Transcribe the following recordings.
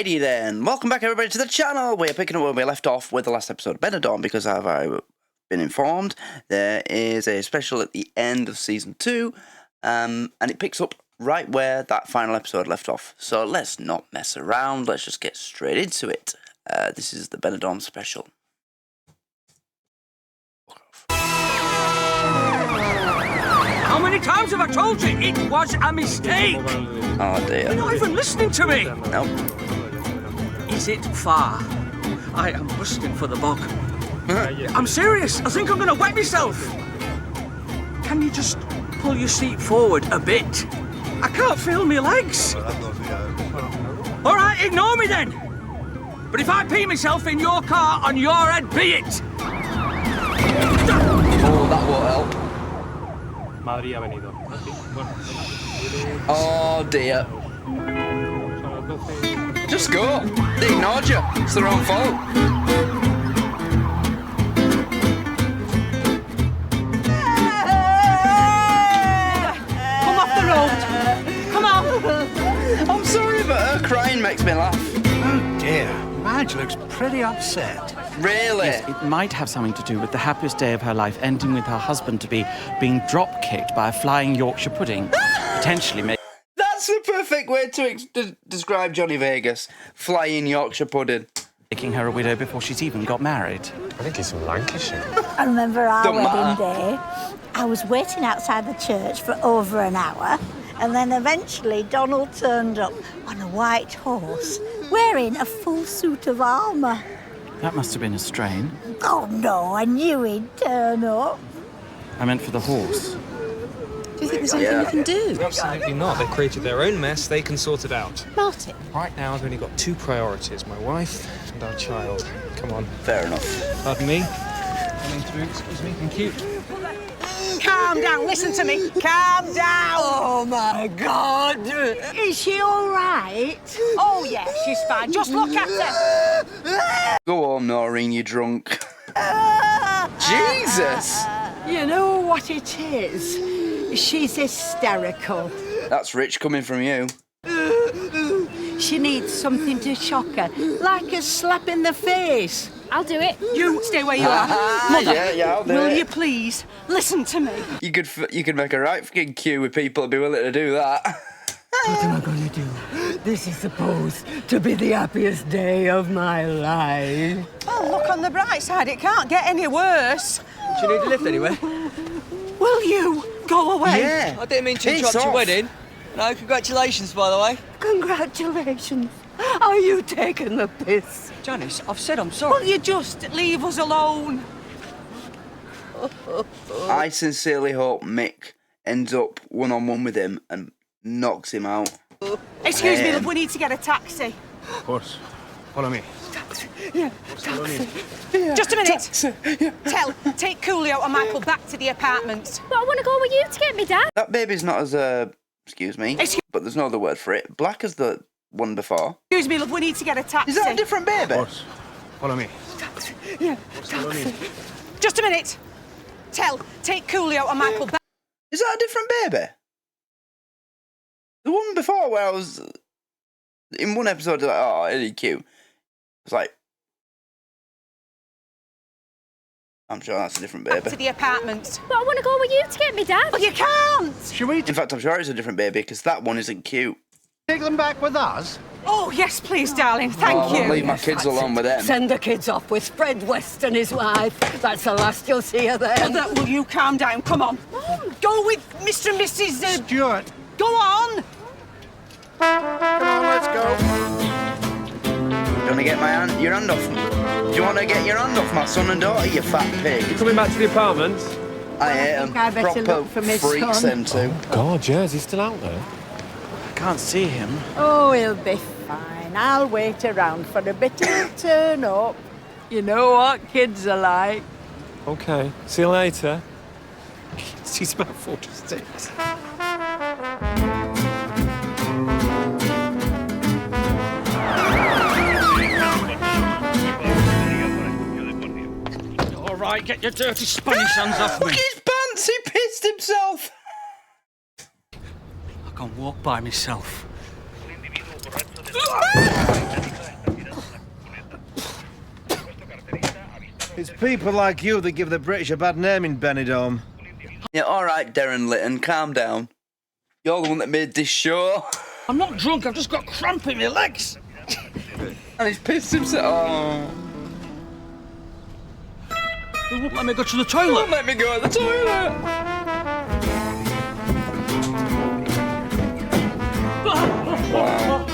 Alrighty then, welcome back everybody to the channel. We're picking up where we left off with the last episode of Benidorm because I've been informed there is a special at the end of season 2 and it picks up right where that final episode left off. So let's not mess around, let's just get straight into it. This is the Benidorm special. How many times have I told you it was a mistake? Oh dear. You're not even listening to me. Nope. Is it far? I am busting for the bog. I'm serious. I think I'm going to wet myself. Can you just pull your seat forward a bit? I can't feel my legs. All right, ignore me then. But if I pee myself in your car, on your head be it. Oh, that won't help. Madrid ha venido. Oh dear. Just go. They ignored you. It's their own fault. Come off the road. Come on. I'm sorry, but her crying makes me laugh. Oh dear, Madge looks pretty upset. Really? Yes, it might have something to do with the happiest day of her life ending with her husband to be being drop-kicked by a flying Yorkshire pudding. Potentially That's the perfect way to describe Johnny Vegas. Flying Yorkshire pudding. making her a widow before she's even got married. I think he's from Lancashire. I remember our Don't wedding matter. day. I was waiting outside the church for over an hour, and then eventually Donald turned up on a white horse, wearing a full suit of armour. That must have been a strain. Oh no, I knew he'd turn up. I meant for the horse. Do you think there's anything you can do? Absolutely not. They created their own mess. They can sort it out. Martin. Right now, I've only got 2 priorities: my wife and our child. Come on. Fair enough. Pardon me. Coming through. Excuse me. Thank you. Calm down. Listen to me. Calm down. Oh my God! Is she all right? Oh, yeah, she's fine. Just look at her. Go home, Noreen, you drunk. Jesus! You know what it is? She's hysterical. That's rich coming from you. She needs something to shock her, like a slap in the face. I'll do it. You stay where you are. Mother, Yeah, I'll do will it. you please listen to me? You could make a right fucking queue with people that'd be willing to do that. What am I going to do? This is supposed to be the happiest day of my life. Oh, look on the bright side. It can't get any worse. Do you need a lift anyway? Will you go away? Yeah. I didn't mean to It's interrupt your off. wedding. No, congratulations, by the way. Congratulations. Are you taking the piss? Janice, I've said I'm Will sorry. you just leave us alone? I sincerely hope Mick ends up one-on-one with him and knocks him out. Excuse me, love, we need to get a taxi. Of course. Follow me. Just a minute. Take Coolio and Michael back to the apartment. But I want to go with you to get me, Dad. That baby's not as, excuse me, but there's no other word for it. Black as the one before. Excuse me, love, we need to get a taxi. Is that a different baby? Of course. Follow me. Just a minute. Take Coolio and Michael back. Is that a different baby? The one before where I was, in one episode, like, oh, really cute. It's like, I'm sure that's a different To baby. the apartment. But I want to go with you to get me, Dad. Well, you can't. Should we In fact, I'm sure it's a different baby because that one isn't cute. take them back with us? Oh, yes, please, darling. Thank Oh, I'll you. leave my kids alone with them. Send the kids off with Fred West and his wife. That's the last you'll see of them. Mother, will you calm down? Come on. Go with Mr. and Mrs. Stuart. Go on. Come on, let's go. Do you want to get your hand off? Do you want to get your hand off my son and daughter, you fat pig? Coming back to the apartment? I hate think I them. better Proper look for my freaks, son. them two. God, yeah, is he still out there? I can't see him. Oh, he'll be fine. I'll wait around for a bit. He'll turn up. You know what kids are like. Okay, see you later. She's about 4 to 6. All right, get your dirty Spanish hands off Look me. at his pants, he pissed himself. I can walk by myself. people like you that give the British a bad name in Benidorm. Yeah, all right, Darren Litton, calm down. You're the one that made this show. I'm not drunk, I've just got cramp in my legs. And he's pissed himself. Oh. They won't let me go to the toilet. Won't let me go to the toilet. Wow.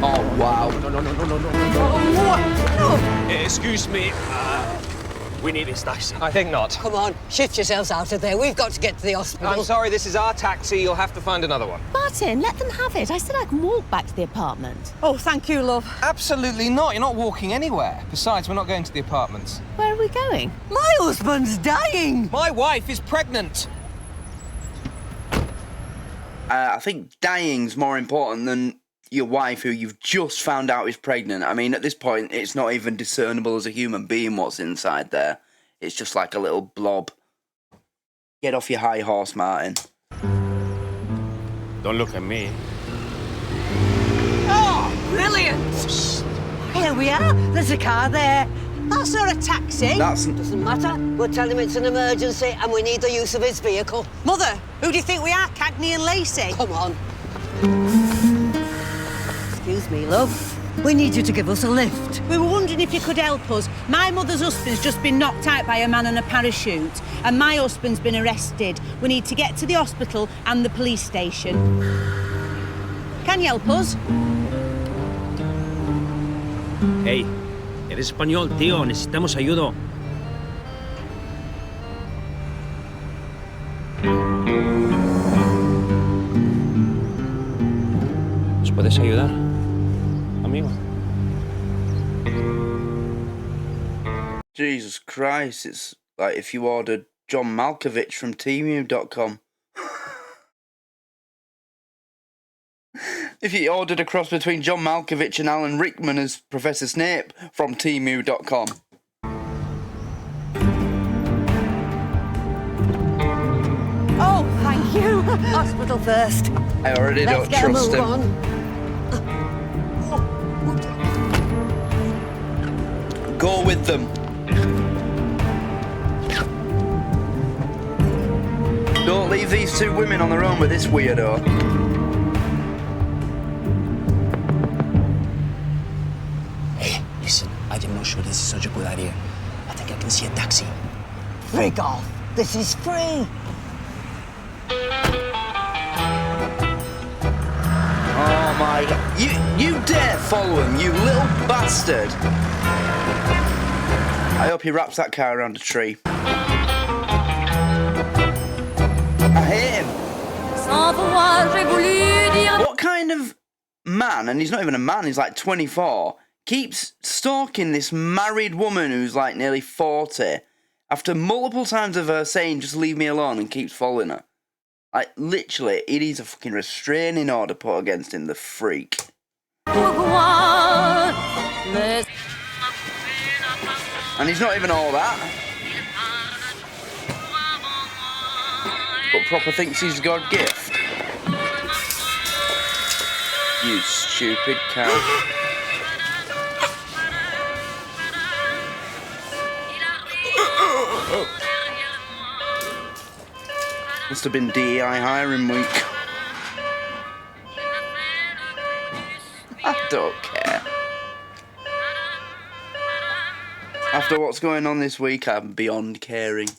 Oh, wow. No. Excuse me. We need this taxi. I think not. Come on, shift yourselves out of there. We've got to get to the hospital. I'm sorry, this is our taxi. You'll have to find another one. Martin, let them have it. I said I can walk back to the apartment. Oh, thank you, love. Absolutely not. You're not walking anywhere. Besides, we're not going to the apartments. Where are we going? My husband's dying. My wife is pregnant. I think dying's more important than your wife, who you've just found out is pregnant. I mean, at this point, it's not even discernible as a human being what's inside there. It's just like a little blob. Get off your high horse, Martin. Don't look at me. Oh, brilliant. Here we are. There's a car there. That's not a taxi. Doesn't matter. We'll tell him it's an emergency and we need the use of his vehicle. Mother, who do you think we are, Cagney and Lacey? Come on. Excuse me, love. We need you to give us a lift. We were wondering if you could help us. My mother's husband's just been knocked out by a man on a parachute, and my husband's been arrested. We need to get to the hospital and the police station. Can you help us? Hey, eres español, tío. Necesitamos ayuda. ¿Nos puedes ayudar, amigo? Jesus Christ, it's like if you ordered John Malkovich from Temu.com. If you ordered a cross between John Malkovich and Alan Rickman as Professor Snape from Temu.com. Oh, thank you. Hospital first. I already don't trust him. Go with them. Don't leave these two women on their own with this weirdo. Hey, listen, I am not sure this is such a good idea. I think I can see a taxi. Frig off. This is free. Oh my God. You dare follow him, you little bastard. I hope he wraps that car around a tree. I hate him. What kind of man, and he's not even a man, he's like 24, keeps stalking this married woman who's like nearly 40 after multiple times of her saying, just leave me alone, and keeps following her? Like, literally, it is a fucking restraining order put against him, the freak. And he's not even all that. But proper thinks he's a God gift. You stupid cow. Must have been DEI hiring week. I don't care. After what's going on this week, I'm beyond caring.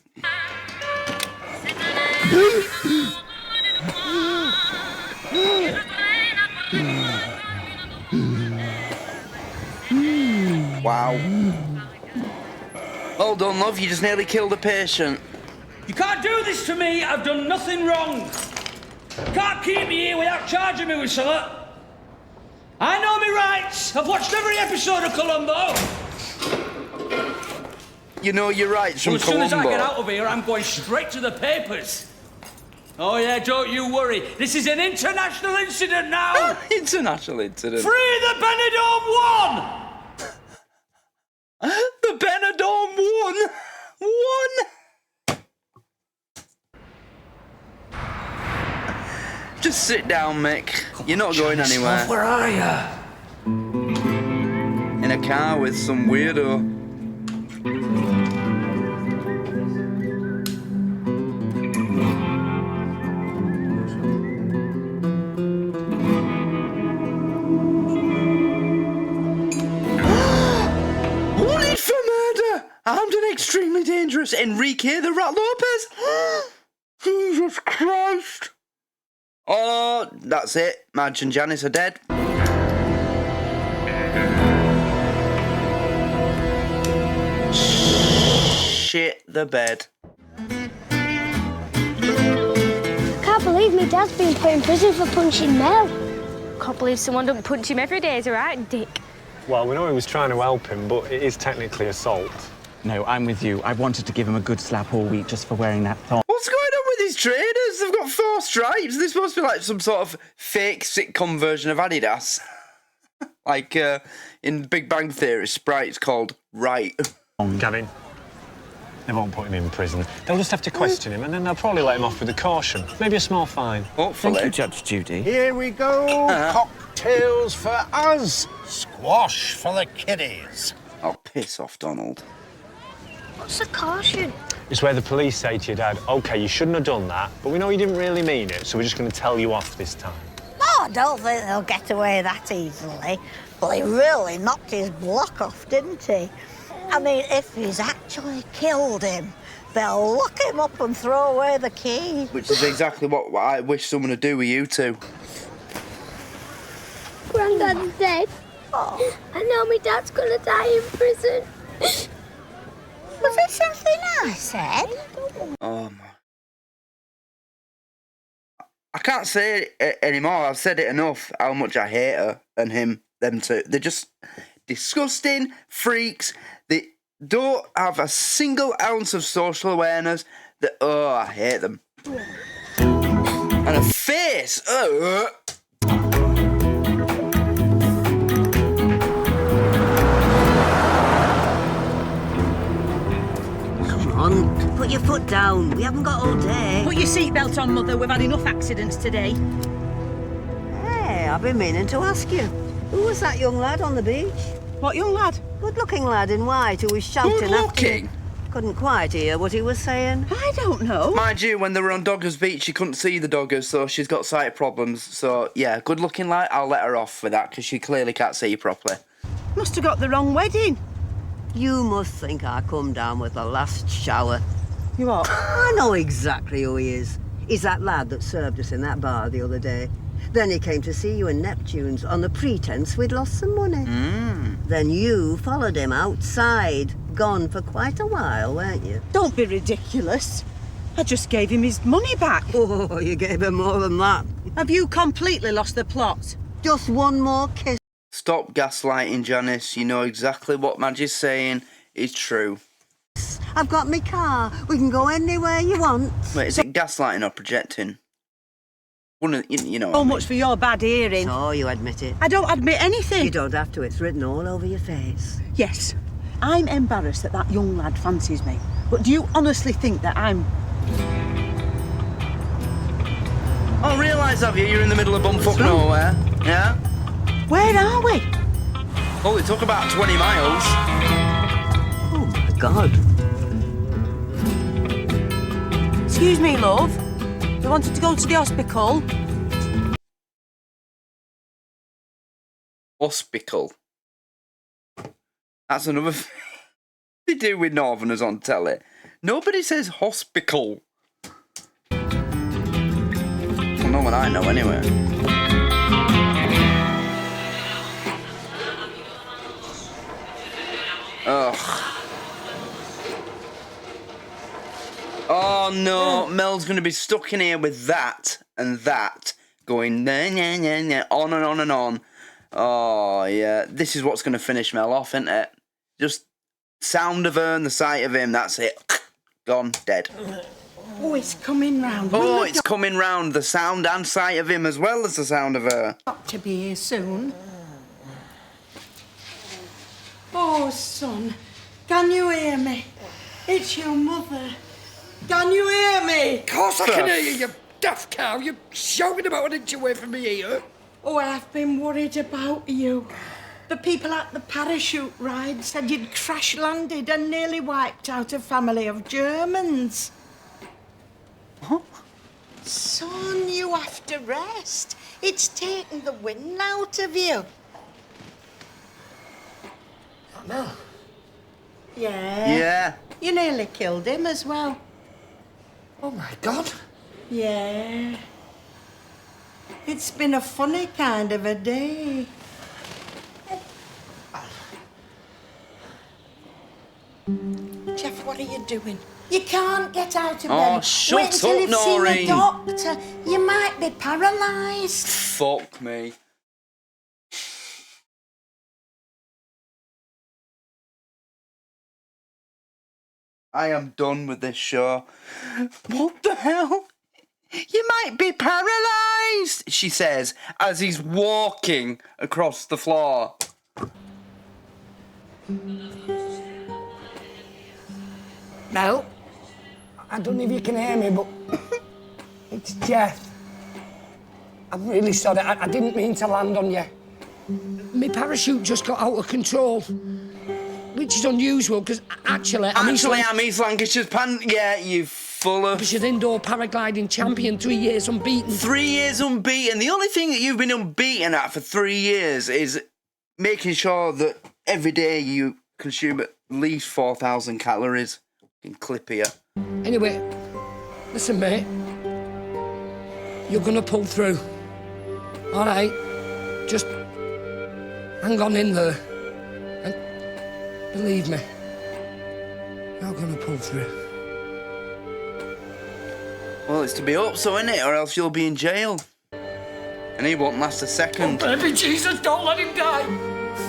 Wow. Well done, love. You just nearly killed a patient. You can't do this to me. I've done nothing wrong. You can't keep me here without charging me with something. I know me rights. I've watched every episode of Columbo. You know your rights from Columbo. As soon as I get Columbo. out of here, I'm going straight to the papers. Oh yeah, don't you worry. This is an international incident now. International incident. Free the Benidorm 1! The Benidorm 1! Just Just sit down, Mick. You're not going anywhere. Where are you? In a car with some weirdo. Wanted for murder! Armed and extremely dangerous Enrique the Rat Lopez! Jesus Christ! Oh, that's it. Madge and Janice are dead. Shit the bed. Can't believe my dad's been put in prison for punching Mel. Can't believe someone doesn't punch him every day, is right, Dick? Well, we know he was trying to help him, but it is technically assault. No, I'm with you. I wanted to give him a good slap all week just for wearing that thong. What's going on with these trainers? They've got 4 stripes. They're supposed to be like some sort of fake sitcom version of Adidas. Like in Big Bang Theory, Sprite's called Right. Gavin, they won't put him in prison. They'll just have to question him, and then they'll probably let him off with a caution. Maybe a small fine. Hopefully. Thank you, Judge Judy. Here we go. Cocktails for us. Squash for the kiddies. Oh, piss off, Donald. What's a caution? It's where the police say to your dad, OK, you shouldn't have done that, but we know you didn't really mean it, so we're just going to tell you off this time. Oh, I don't think they'll get away that easily. Well, he really knocked his block off, didn't he? I mean, if he's actually killed him, they'll lock him up and throw away the key. Which is exactly what I wish someone would do with you two. Granddad's dead. Oh. And now my dad's gonna die in prison. Was it something I said? Oh, my. I can't say it anymore. I've said it enough how much I hate her and him, them two. They're just disgusting freaks. They don't have a single ounce of social awareness. Oh, I hate them. And a face. Come on, put your foot down. We haven't got all day. Put your seatbelt on, Mother. We've had enough accidents today. Hey, I've been meaning to ask you. Who was that young lad on the beach? What young lad? Good-looking lad in white who was shouting after Good-looking? you. Couldn't quite hear what he was saying. I don't know. Mind you, when they were on Doggers Beach, she couldn't see the Doggers, so she's got sight problems. So, yeah, good-looking lad, I'll let her off with that, because she clearly can't see properly. Must have got the wrong wedding. You must think I come down with the last shower. You what? I know exactly who he is. He's that lad that served us in that bar the other day. Then he came to see you in Neptune's on the pretense we'd lost some money. Then you followed him outside. Gone for quite a while, weren't you? Don't be ridiculous. I just gave him his money back. Oh, you gave him more than that. Have you completely lost the plot? Just one more kiss. Stop gaslighting, Janice. You know exactly what Madge is saying is true. I've got my car. We can go anywhere you want. Wait, is it gaslighting or projecting? You know what I So mean. much for your bad hearing. Oh, you admit it. I don't admit anything. You don't have to. It's written all over your face. Yes, I'm embarrassed that that young lad fancies me. But do you honestly think that I'm... Oh, realise, have you? You're in the middle of bumfuck nowhere. Yeah? Where are we? Oh, it took about 20 miles. Oh, my God. Excuse me, love. We wanted to go to the hospital. Hospital. That's another thing they do with Northerners on telly. Nobody says hospital. Well, no one I know anyway. Ugh. Oh no, Mel's going to be stuck in here with that and that, going on and on and on. Oh yeah, this is what's going to finish Mel off, isn't it? Just sound of her and the sight of him, that's it. Gone, dead. Oh, it's coming round. Oh, it's coming round, the sound and sight of him as well as the sound of her. Got to be here soon. Oh, son, can you hear me? It's your mother. Can you hear me? Of course I can hear you, you daft cow. You're shouting about an inch away from me here. Oh, I've been worried about you. The people at the parachute ride said you'd crash-landed and nearly wiped out a family of Germans. Huh? Son, you have to rest. It's taken the wind out of you. No. Yeah. Yeah. You nearly killed him as well. Oh, my God. Yeah. It's been a funny kind of a day. Jeff, what are you doing? You can't get out of bed. Oh, shut Wait until up, you've seen Noreen. the doctor. You might be paralysed. Fuck me. I am done with this show. What the hell? You might be paralysed, she says, as he's walking across the floor. Mel, I don't know if you can hear me, but it's Jeff. I'm really sorry. I didn't mean to land on you. My parachute just got out of control, which is unusual because actually I'm East Lancashire's yeah, you full of... Lancashire's indoor paragliding champion, 3 years unbeaten. 3 years unbeaten. The only thing that you've been unbeaten at for 3 years is making sure that every day you consume at least 4,000 calories. In clip here. Anyway, listen, mate. You're gonna pull through. All right? Just hang on in there. And believe me, you're gonna pull through. Well, it's to be up, so isn't it? Or else you'll be in jail. And he won't last a second. Oh, baby Jesus, don't let him die.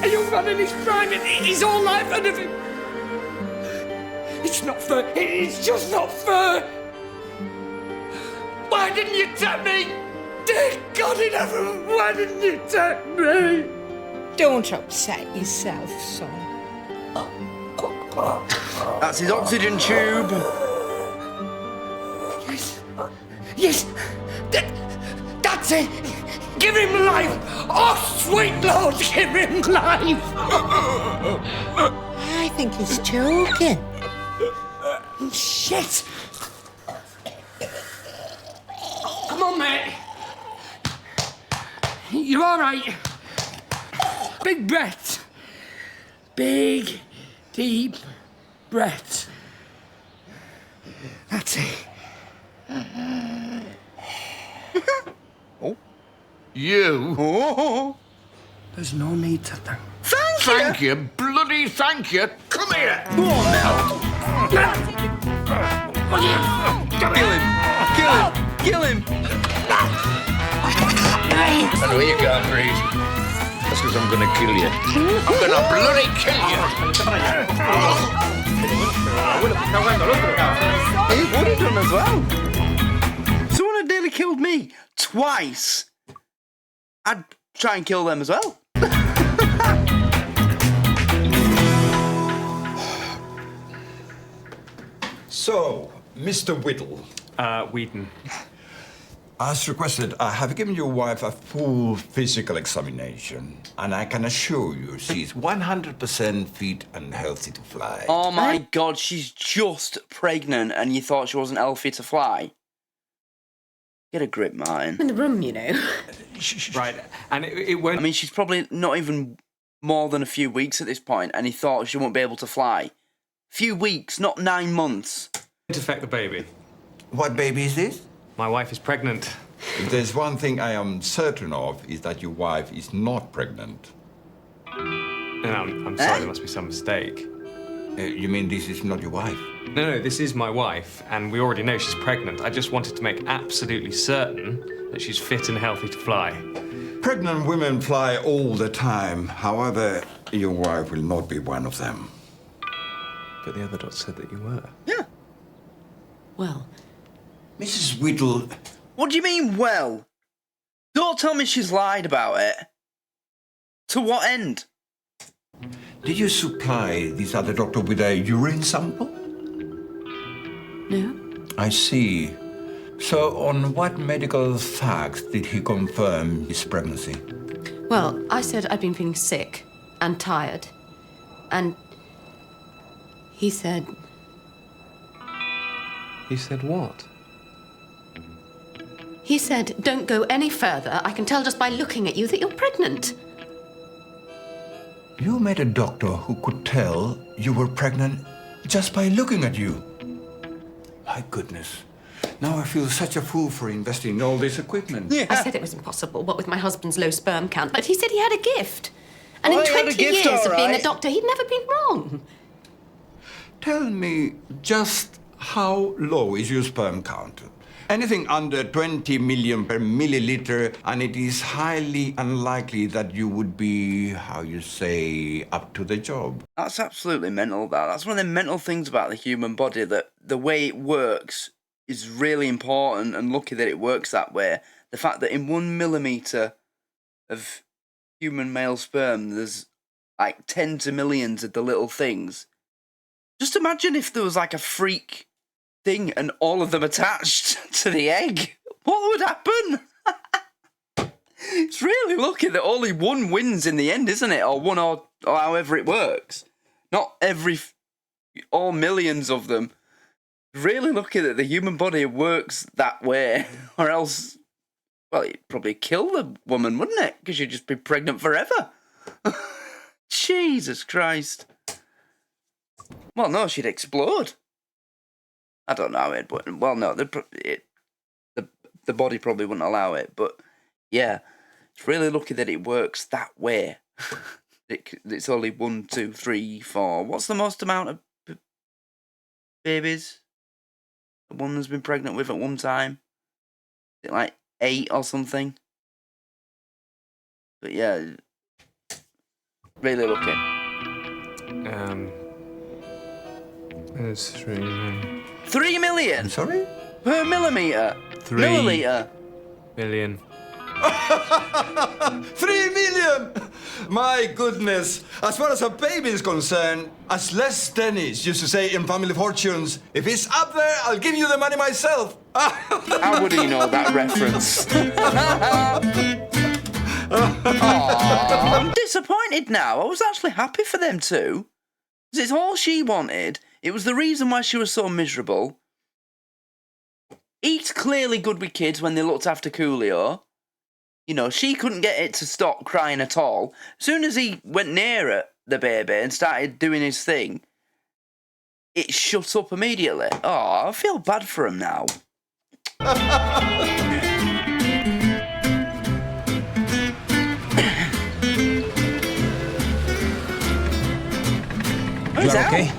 A young man in his prime, his whole life ahead of him. It's not fair. It's just not fair. Why didn't you take me? Dear God in heaven, why didn't you take me? Don't upset yourself, son. That's his oxygen tube. Yes. Yes. That's it. Give him life. Oh, sweet Lord, give him life. I think he's choking. Shit! Come on, mate. You're all right. Big breaths. Big, deep breaths. That's it. Oh. You? Oh. There's no need to thank. Thank you, bloody thank you. Come here. Go on, Mel. Kill him! I know you can't breathe. That's because I'm gonna kill you. I'm gonna bloody kill you. He would have done as well. Someone had nearly killed me twice. I'd try and kill them as well. So, Mr. Whittle. Wheaton. As requested, I have given your wife a full physical examination, and I can assure you she's 100% fit and healthy to fly. Oh my God, she's just pregnant and you thought she wasn't healthy to fly? Get a grip, Martin. In the room, you know. Right, and it won't... I mean, she's probably not even more than a few weeks at this point, and he thought she wouldn't be able to fly. Few weeks, not 9 months. Won't affect the baby. What baby is this? My wife is pregnant. If there's one thing I am certain of, is that your wife is not pregnant. No, I'm sorry, there must be some mistake. You mean this is not your wife? No, this is my wife, and we already know she's pregnant. I just wanted to make absolutely certain that she's fit and healthy to fly. Pregnant women fly all the time. However, your wife will not be one of them. But the other doctor said that you were. Yeah. Well, Mrs. Whittle... What do you mean, well? Don't tell me she's lied about it. To what end? Did you supply this other doctor with a urine sample? no. I see. So, on what medical facts did he confirm his pregnancy? Well, I said I'd been feeling sick and tired. And he said... He said what? He said, don't go any further. I can tell just by looking at you that you're pregnant. You met a doctor who could tell you were pregnant just by looking at you. My goodness. Now I feel such a fool for investing in all this equipment. Yeah. I said it was impossible, what with my husband's low sperm count, but he said he had a gift. And in 20 years of being a doctor, he'd never been wrong. Tell me, just how low is your sperm count? Anything under 20 million per milliliter, and it is highly unlikely that you would be, how you say, up to the job. That's absolutely mental, that. That's one of the mental things about the human body, that the way it works is really important, and lucky that it works that way. The fact that in 1 millimetre of human male sperm, there's like tens of millions of the little things. Just imagine if there was like a freak thing and all of them attached to the egg. What would happen? It's really lucky that only one wins in the end, isn't it? Or one, or however it works. Not all millions of them. Really lucky that the human body works that way, or else, well, it'd probably kill the woman, wouldn't it? Because you'd just be pregnant forever. Jesus Christ. Well, no, she'd explode. I don't know how it would. Well, no, the body probably wouldn't allow it. But yeah, it's really lucky that it works that way. It's only 1, 2, 3, 4. What's the most amount of babies a woman's been pregnant with at one time? Is it like 8 or something? But yeah, really lucky. It's 3 million. 3 million? Sorry? Per millimetre? 3 milliliter? million. 3 million! My goodness. As far as a baby is concerned, as Les Dennis used to say in Family Fortunes, if it's up there, I'll give you the money myself. How would he know that reference? Aww, I'm disappointed now. I was actually happy for them two. It's all she wanted. It was the reason why she was so miserable. He's clearly good with kids when they looked after Coolio. You know, she couldn't get it to stop crying at all. As soon as he went near her, the baby, and started doing his thing, it shut up immediately. Oh, I feel bad for him now. You are okay?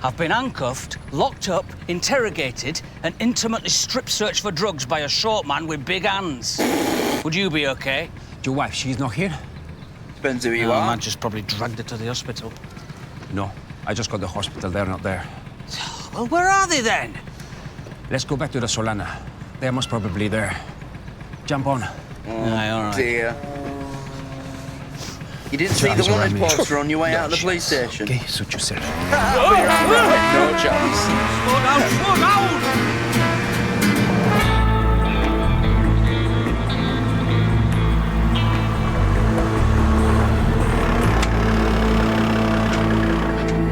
I've been handcuffed, locked up, interrogated, and intimately strip-searched for drugs by a short man with big hands. Would you be okay? Your wife, she's not here? Depends who you No, are. man just probably dragged her to the hospital. No, I just got the hospital. They're not there. Well, where are they then? Let's go back to the Solana. They're most probably there. Jump on. Aye, all right. Dear. You didn't see the wanted poster on your way out of the police station? Okay, suit yourself. No chance. Slow down, slow down!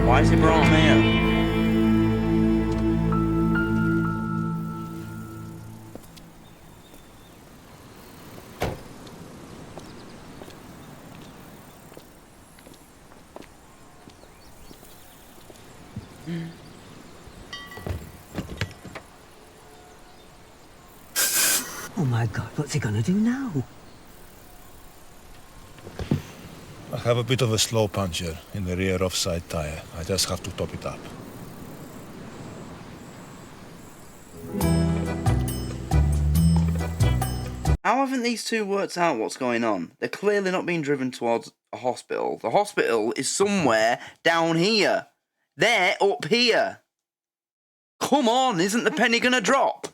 Why has he brought me here? Oh my God, what's he gonna do now? I have a bit of a slow puncture in the rear offside tire. I just have to top it up. How haven't these two worked out what's going on? They're clearly not being driven towards a hospital. The hospital is somewhere down here. They're up here. Come on, isn't the penny gonna drop?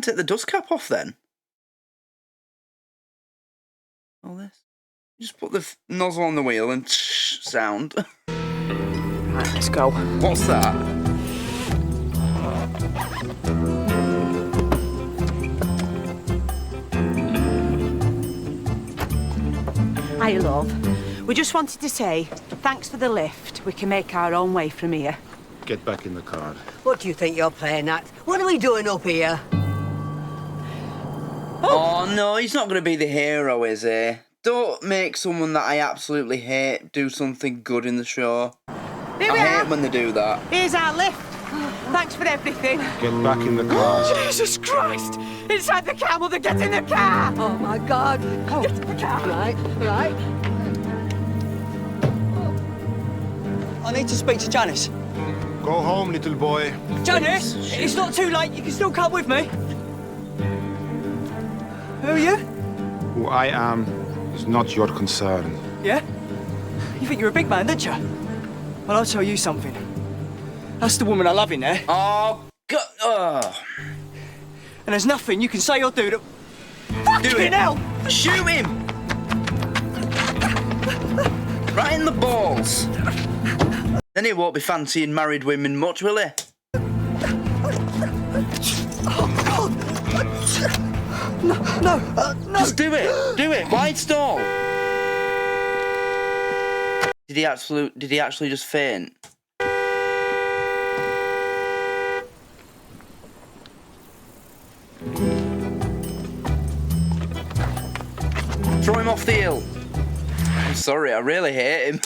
take the dust cap off then? All this. Just put the nozzle on the wheel and sound. Right, let's go. What's that? Hiya, love. We just wanted to say thanks for the lift. We can make our own way from here. Get back in the car. What do you think you're playing at? What are we doing up here? Oh no, he's not going to be the hero, is he? Don't make someone that I absolutely hate do something good in the show. Here we I are. hate when they do that. Here's our lift. Thanks for everything. Get back in the car. Jesus Christ! Inside the car, Mother, get in the car! Oh, my God. Oh. Get in the car. Right. I need to speak to Janice. Go home, little boy. Janice, it's not too late. You can still come with me. Who are you? Who I am is not your concern. Yeah? You think you're a big man, don't you? Well, I'll tell you something. That's the woman I love in there. Oh, God. Oh. And there's nothing you can say or do that... Do it. Hell! Shoot him! Right in the balls. Then he won't be fancying married women much, will he? No. Just do it. Do it. Wide stall. Did he actually just faint? Throw him off the hill. I'm sorry, I really hate him.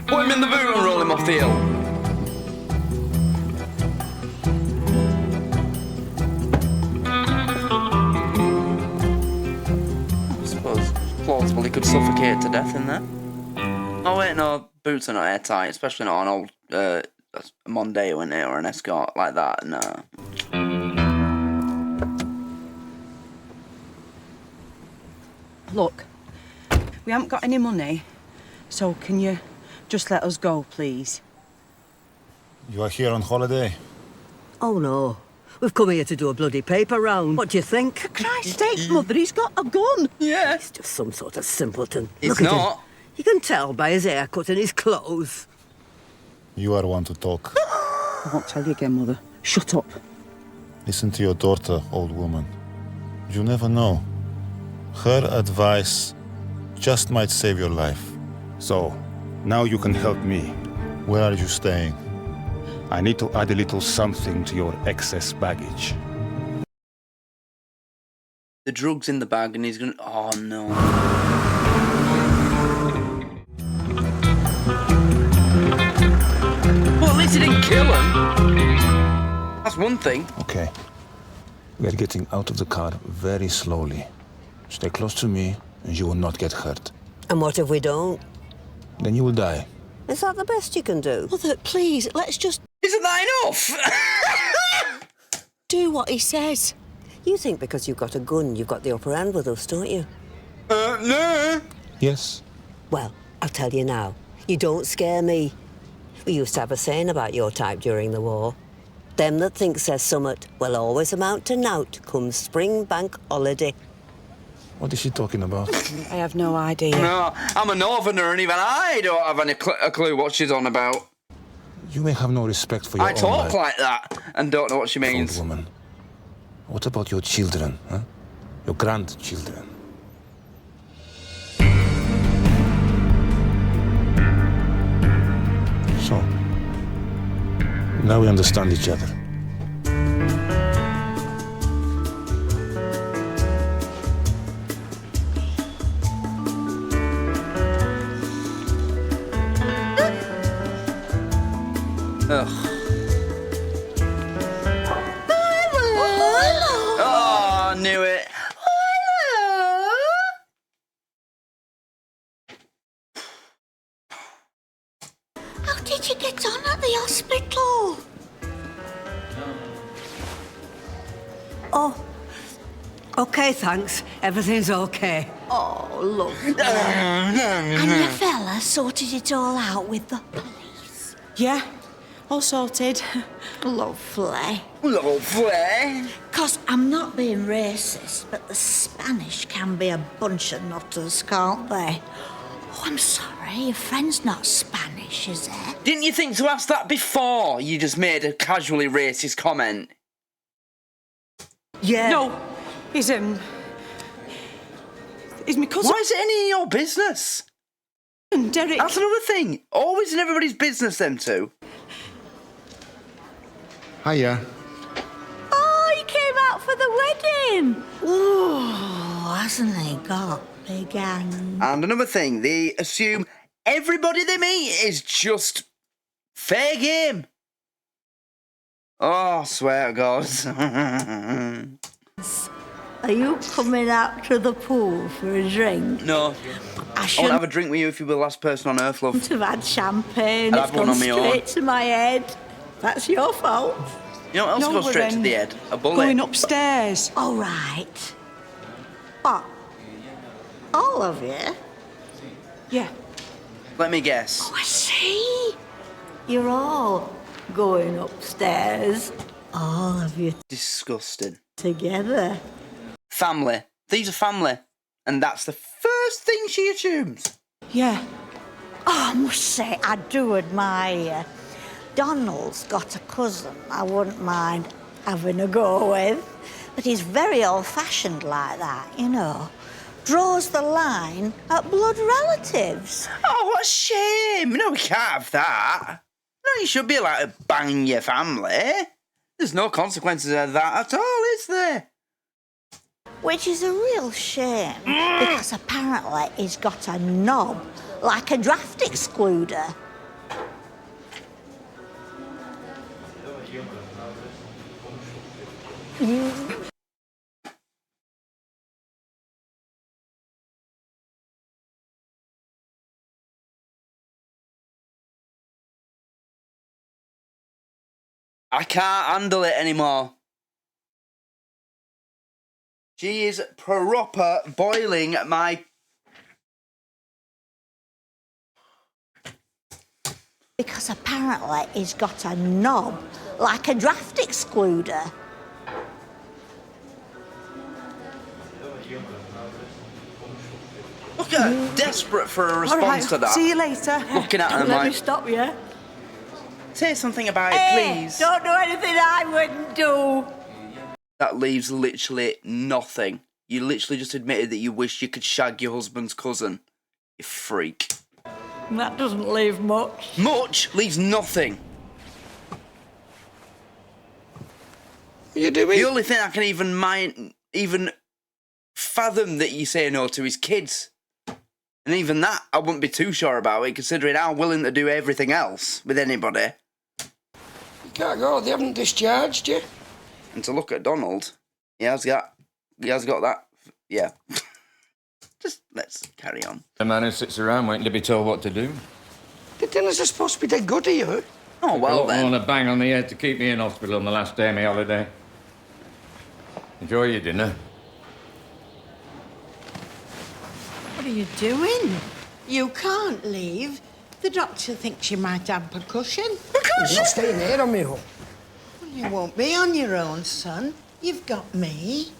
Put him in the boot and roll him off the hill. I suppose it's plausible he could suffocate to death in there. Oh wait, no, boots are not airtight, especially not on old a Mondeo in it or an Escort like that, no. Look, we haven't got any money, so can you just let us go, please? You are here on holiday? Oh, no. We've come here to do a bloody paper round. What do you think? For Christ's sake, Mother, he's got a gun. Yeah. He's just some sort of simpleton. He's Look at not. him. You can tell by his haircut and his clothes. You are one to talk. I won't tell you again, Mother. Shut up. Listen to your daughter, old woman. You never know. Her advice just might save your life. So, now you can help me. Where are you staying? I need to add a little something to your excess baggage. The drug's in the bag and he's gonna... Oh, no. Well, at least he didn't kill him. That's one thing. Okay. We are getting out of the car very slowly. Stay close to me and you will not get hurt. And what if we don't? Then you will die. Is that the best you can do? Mother, please, let's just... Isn't that enough? do what he says. You think because you've got a gun, you've got the upper hand with us, don't you? No. Yes. Well, I'll tell you now. You don't scare me. We used to have a saying about your type during the war. Them that think says summat will always amount to nowt come spring bank holiday. What is she talking about? I have no idea. No, I'm a northerner and even I don't have any a clue what she's on about. You may have no respect for your I own talk life. like that and don't know what she means. Old woman. What about your children, huh? Your grandchildren? So, now we understand each other. Ugh. Oh, I knew it. How did you get on at the hospital? Oh, OK, thanks. Everything's OK. Oh, lovely. And your fella sorted it all out with the police? Yeah, all sorted. Lovely. Lovely. 'Cause I'm not being racist, but the Spanish can be a bunch of nutters, can't they? Oh, I'm sorry, your friend's not Spanish, is it? Didn't you think to ask that before you just made a casually racist comment? Yeah. No, he's my cousin. Why is it any of your business? Derek. That's another thing. Always in everybody's business, them two. Hiya. Oh, he came out for the wedding. Oh, hasn't he got big hands? And another thing, they assume everybody they meet is just fair game. Oh, I swear to God. Are you coming out to the pool for a drink? No. I won't have a drink with you if you were the last person on earth, love. I shouldn't have had champagne. I'd It's have one gone on my straight own. to my head. That's your fault. You know what else No, goes we're straight to in. the head? A bullet. Going upstairs. All right. What? All of you? Yeah. Let me guess. Oh, I see. You're all going upstairs. All of you Disgusting. together. Family. These are family. And that's the first thing she assumes. Yeah. Oh, I must say, I do admire. Donald's got a cousin I wouldn't mind having a go with, but he's very old-fashioned like that, you know. Draws the line at blood relatives. Oh, what a shame. No, we can't have that. No, you should be allowed to bang your family. There's no consequences of that at all, is there? Which is a real shame, because apparently he's got a knob like a draft excluder. I can't handle it anymore. She is proper boiling my... Because apparently he's got a knob like a draft excluder. Look at her, desperate for a response All right, to that. see you later. Looking at her Don't let me like, stop you. say something about Hey, it, please. don't do anything I wouldn't do. That leaves literally nothing. You literally just admitted that you wish you could shag your husband's cousin. You freak. That doesn't leave much. Much leaves nothing. What are you doing? The only thing I can even fathom that you say no to is kids. And even that, I wouldn't be too sure about it, considering how willing to do everything else with anybody. You can't go, they haven't discharged you. And to look at Donald, he has got that, yeah. Just let's carry on. A man who sits around waiting to be told what to do. The dinners are supposed to be dead good, are you? Oh, well then. On a bang on the head to keep me in hospital on the last day of my holiday. Enjoy your dinner. What are you doing? You can't leave. The doctor thinks you might have percussion. You're not staying here on me own. Well, you won't be on your own, son. You've got me.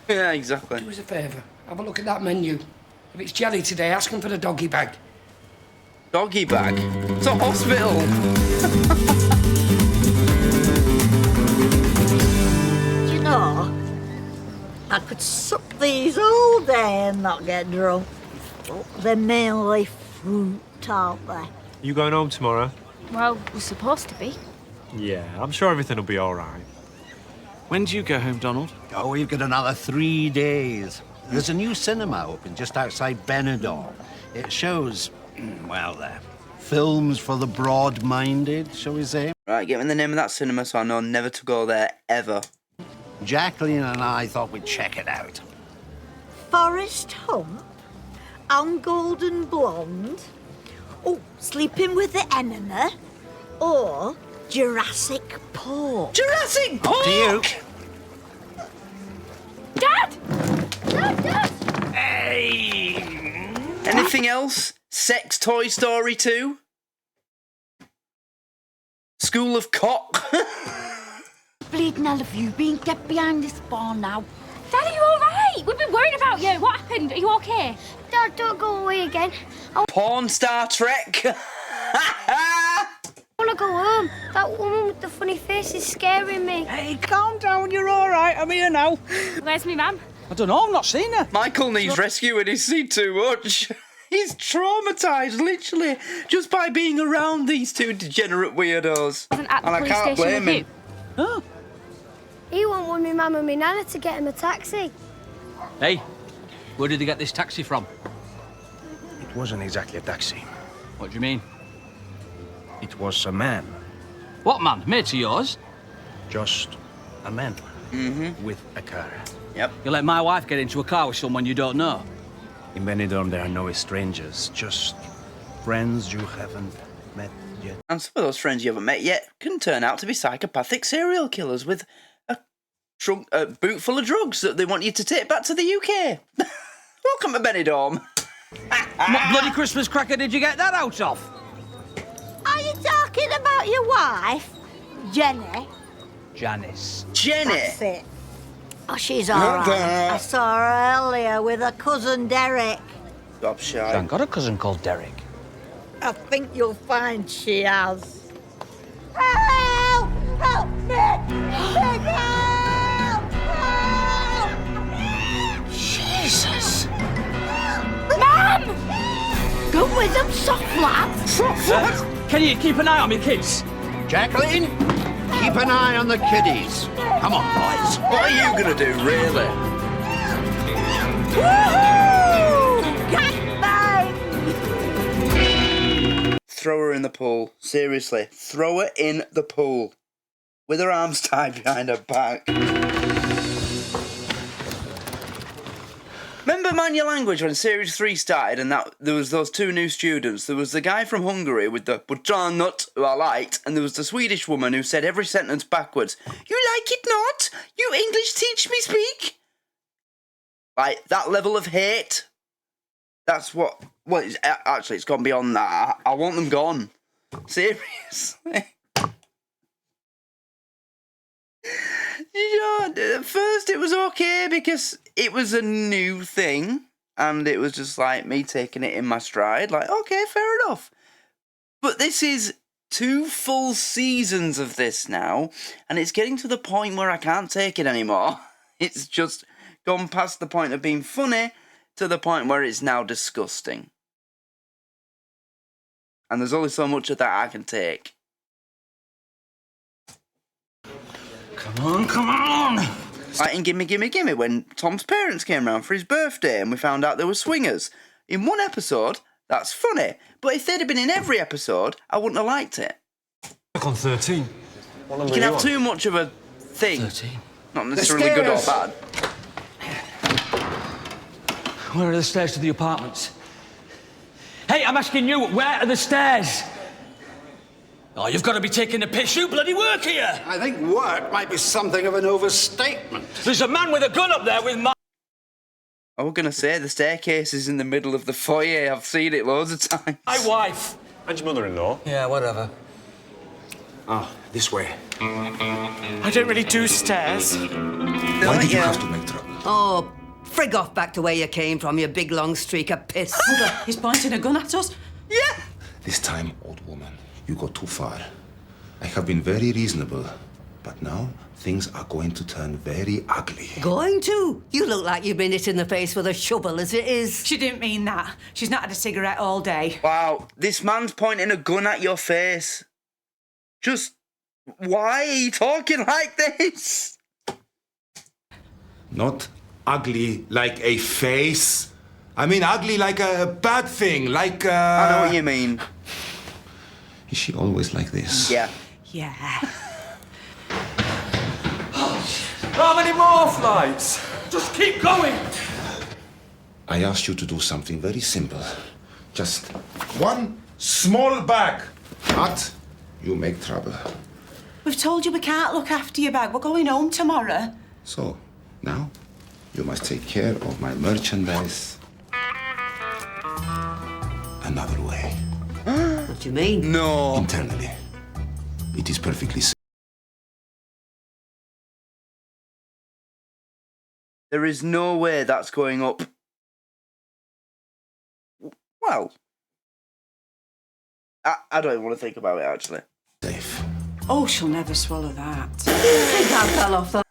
Yeah, exactly. Do us a favour. Have a look at that menu. If it's jelly today, ask them for the doggy bag. Doggy bag? It's a hospital. You know, I could suck these all day and not get drunk. They're mainly fruit, aren't they? You going home tomorrow? Well, we're supposed to be. Yeah, I'm sure everything will be all right. When do you go home, Donald? Oh, we've got another 3 days. There's a new cinema open just outside Benidorm. It shows, well, films for the broad-minded, shall we say. Right, get me the name of that cinema so I know never to go there, ever. Jacqueline and I thought we'd check it out. Forest Hump, I'm Golden Blonde, oh, Sleeping with the Enemy, or Jurassic Park. Jurassic Park! Up to you. Dad! Dad! Hey! Anything else? Sex Toy Story 2? school of cock. Bleeding hell of you being kept behind this bar now. Dad, are you all right? We've been worried about you. What happened? Are you okay? Dad, don't go away again. Porn Star Trek. I want to go home. That woman with the funny face is scaring me. Hey, calm down. You're all right. I'm here now. Where's me mum? I don't know. I've not seen her. Michael needs rescuing. He's seen too much. He's traumatised, literally, just by being around these two degenerate weirdos. And I can't blame him. Oh. He went with me mum and me nana to get him a taxi. Hey, where did they get this taxi from? It wasn't exactly a taxi. What do you mean? It was a man. What man? Mate of yours? Just a man. With a car. Yep. You let my wife get into a car with someone you don't know? In Benidorm, there are no strangers, just friends you haven't met yet. And some of those friends you haven't met yet can turn out to be psychopathic serial killers with a boot full of drugs that they want you to take back to the UK. Welcome to Benidorm. What bloody Christmas cracker did you get that out of? Are you talking about your wife, Jenny? Janice. Jenny? That's it. Oh, she's all right. I saw her earlier with her cousin Derek. Stop shy. I got a cousin called Derek. I think you'll find she has. Help! Help me! Big help! Help! Jesus! Mum! Go with them, soft lad. Soft lad? Can you keep an eye on me kids? Jacqueline, keep an eye on the kiddies. Come on, boys. What are you going to do, really? Woohoo! Gangbang! Throw her in the pool. Seriously. Throw her in the pool. With her arms tied behind her back. Remember Mind Your Language when Series 3 started and there was those two new students? There was the guy from Hungary with the butternut who I liked, and there was the Swedish woman who said every sentence backwards. You like it not? You English teach me speak? Like, that level of hate. That's what... Well, actually, it's gone beyond that. I want them gone. Seriously. You know, at first it was okay because it was a new thing and it was just like me taking it in my stride. Like, okay, fair enough. But this is 2 full seasons of this now and it's getting to the point where I can't take it anymore. It's just gone past the point of being funny to the point where it's now disgusting. And there's only so much of that I can take. Come on, come on! Like in Gimme Gimme Gimme when Tom's parents came round for his birthday and we found out they were swingers. In one episode, that's funny. But if they'd have been in every episode, I wouldn't have liked it. Back on 13. You can have too much of a thing. 13. Not necessarily good or bad. Where are the stairs to the apartments? Hey, I'm asking you, where are the stairs? Oh, you've got to be taking the piss. You bloody work here! I think work might be something of an overstatement. There's a man with a gun up there with my... I was going to say, the staircase is in the middle of the foyer. I've seen it loads of times. My wife. And your mother-in-law? Yeah, whatever. Ah, this way. I don't really do stairs. Why did you have to make trouble? Oh, frig off back to where you came from, you big long streak of piss. He's pointing a gun at us. Yeah. This time, old woman, you go too far. I have been very reasonable, but now things are going to turn very ugly. Going to? You look like you've been hit in the face with a shovel as it is. She didn't mean that. She's not had a cigarette all day. Wow, this man's pointing a gun at your face. Just, why are you talking like this? Not ugly like a face. I mean ugly like a bad thing, like I know what you mean. Is she always like this? Yeah. Yeah. How many more flights? Just keep going. I asked you to do something very simple. Just one small bag. But you make trouble. We've told you we can't look after your bag. We're going home tomorrow. So, now you must take care of my merchandise another way. What do you mean? No. Internally. It is perfectly safe. There is no way that's going up. Well, I don't even want to think about it, actually. Safe. Oh, she'll never swallow that. I think I fell off the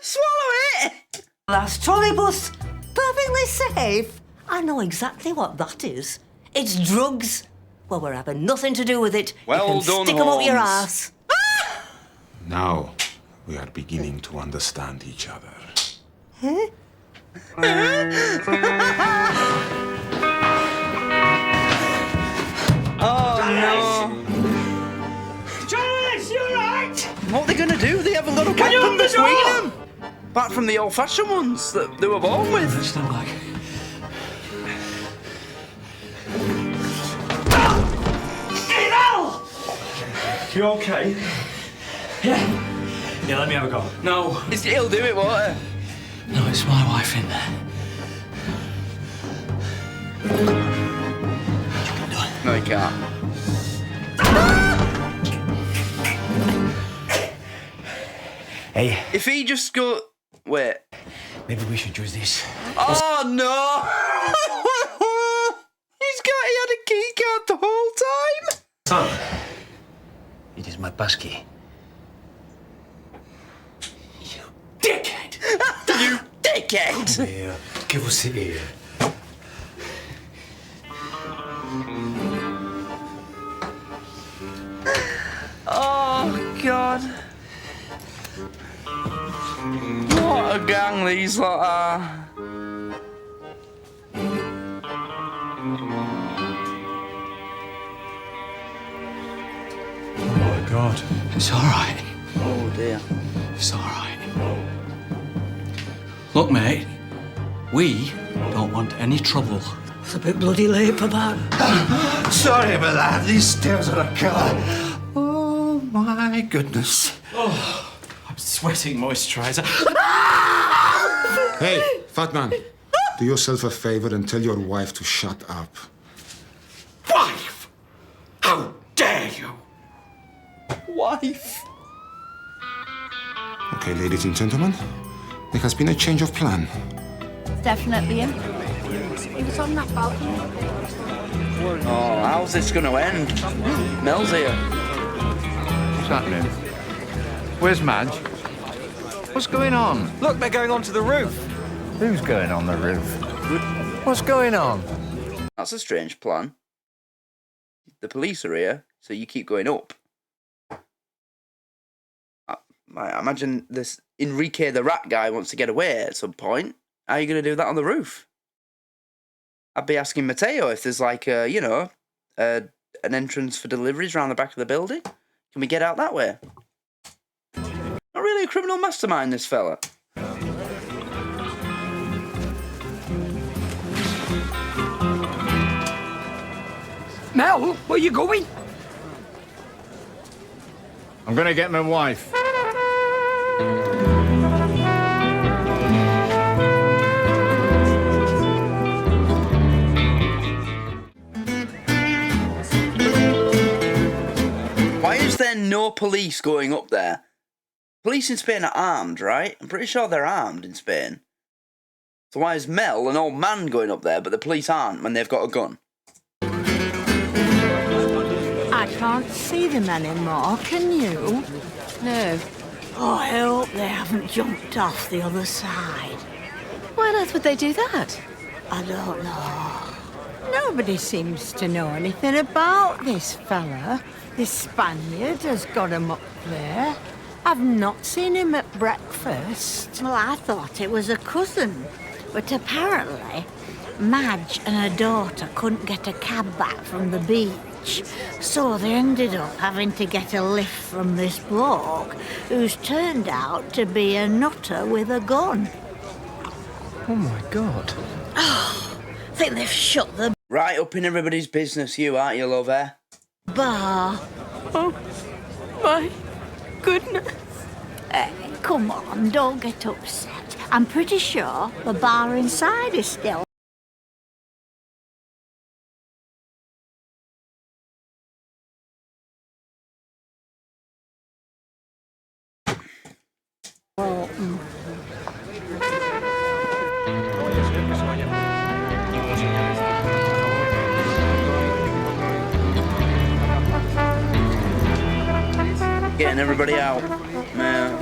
Swallow it! last trolleybus. Perfectly safe. I know exactly what that is. It's drugs. Well, we're having nothing to do with it. Well you can done, stick them up your Holmes. ass. Now we are beginning to understand each other. Huh? Oh, no. Joyce, you alright? What are they going to do? They haven't got a Can you weapon open the between door? them. Apart from the old-fashioned ones that they were born with. It's not like... You okay? Yeah, let me have a go. No. He'll do it, won't he? No, it's my wife in there. No, he can't. Hey. If he just go... Wait. Maybe we should use this. Oh, no! He had a key card the whole time! Son, it is my passkey. You dickhead! You dickhead! Come here. Give us the ear. Oh, God. What a gang these lot are. Oh my God. It's all right. Oh, dear. It's all right. Look, mate, we don't want any trouble. It's a bit bloody late for that. Sorry about that. These stairs are a killer. Oh, my goodness. Oh, I'm sweating moisturiser. Hey, fat man. Do yourself a favor and tell your wife to shut up. Wife! How dare you! Wife! Okay, ladies and gentlemen, there has been a change of plan. Definitely him. He was on that balcony. Oh, how's this going to end? Mel's here. What's happening? Where's Madge? What's going on? Look, they're going onto the roof. Who's going on the roof? What's going on? That's a strange plan. The police are here, so you keep going up. I imagine this Enrique the rat guy wants to get away at some point. How are you going to do that on the roof? I'd be asking Mateo if there's like a, you know, an entrance for deliveries around the back of the building. Can we get out that way? Not really a criminal mastermind, this fella. Mel, where you going? I'm gonna get my wife. Why is there no police going up there? Police in Spain are armed, right? I'm pretty sure they're armed in Spain. So why is Mel, an old man, going up there, but the police aren't when they've got a gun? I can't see them anymore, can you? No. Oh, I hope they haven't jumped off the other side. Why on earth would they do that? I don't know. Nobody seems to know anything about this fella. This Spaniard has got him up there. I've not seen him at breakfast. Well, I thought it was a cousin. But apparently, Madge and her daughter couldn't get a cab back from the beach. So they ended up having to get a lift from this bloke who's turned out to be a nutter with a gun. Oh, my God. Oh, I think they've shut the Right up in everybody's business, you, aren't you, lover? bar. Oh, my goodness. Hey, come on, don't get upset. I'm pretty sure the bar inside is still letting everybody out. Yeah.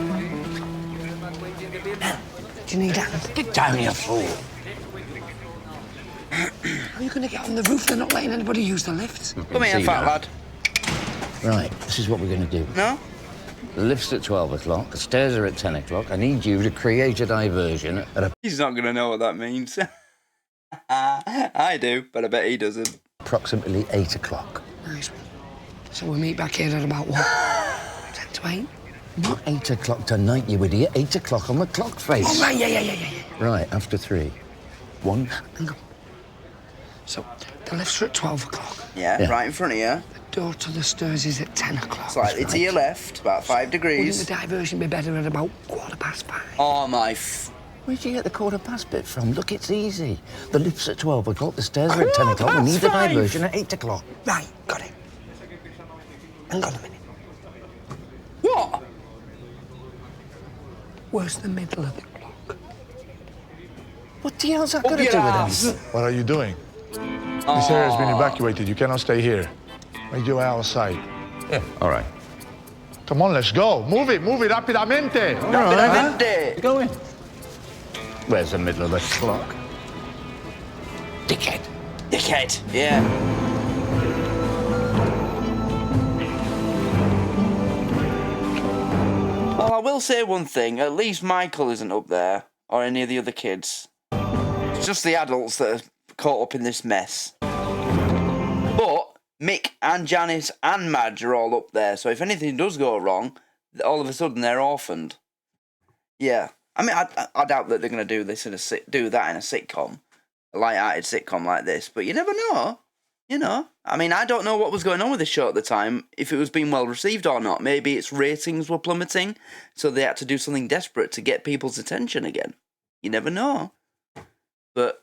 Do you need hands? Get down, you fool. How are you going to get on the roof? They're not letting anybody use the lifts. Come here, fat lad. Right, this is what we're going to do. No? The lift's at 12 o'clock, the stairs are at 10 o'clock. I need you to create a diversion at a... He's not going to know what that means. I do, but I bet he doesn't. Approximately 8 o'clock. Nice one. So we'll meet back here at about what? 10 to 8? Not 8 o'clock tonight, you idiot. 8 o'clock on the clock face. Oh, right, yeah. Right, after 3. 1. Hang on. So, the lifts are at 12 o'clock. Yeah, right in front of you. The door to the stairs is at 10 o'clock. Slightly to your left, about 5 degrees. Wouldn't the diversion be better at about 5:15? Oh, my... Where'd you get the 15 bit from? Look, it's easy. The lift's at 12 o'clock, the stairs are at 10 o'clock. We need a diversion at 8 o'clock. Right, got it. Hang on a minute. What? Where's the middle of the clock? What the hell's that got to do with anything? What are you doing? This area has been evacuated. You cannot stay here. Make your way outside. Yeah, all right. Come on, let's go. Move it, rapidamente. Rapidamente. Go in. Where's the middle of the clock? Dickhead. Dickhead, yeah. Well, I will say one thing. At least Michael isn't up there, or any of the other kids. It's just the adults that are caught up in this mess. But Mick and Janice and Madge are all up there, so if anything does go wrong, all of a sudden they're orphaned. Yeah. I mean, I doubt that they're going to do this do that in a sitcom, a light-hearted sitcom like this. But you never know, you know. I mean, I don't know what was going on with the show at the time, if it was being well received or not. Maybe its ratings were plummeting, so they had to do something desperate to get people's attention again. You never know. But,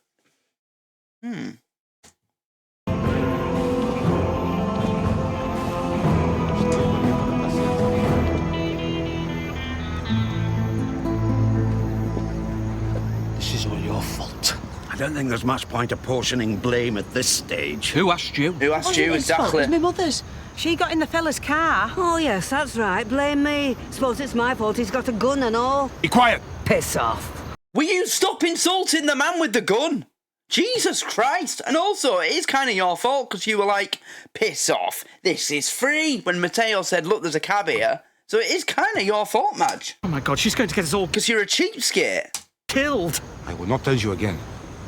This is all your fault. I don't think there's much point apportioning blame at this stage. Who asked you? Who asked you, exactly? It was my mother's. She got in the fella's car. Oh, yes, that's right. Blame me. Suppose it's my fault he's got a gun and all. Be quiet. Piss off. Will you stop insulting the man with the gun? Jesus Christ. And also, it is kind of your fault, because you were like, piss off, this is free, when Mateo said, look, there's a cab here. So it is kind of your fault, Madge. Oh, my God, she's going to get us all... Because you're a cheapskate. Killed. I will not tell you again.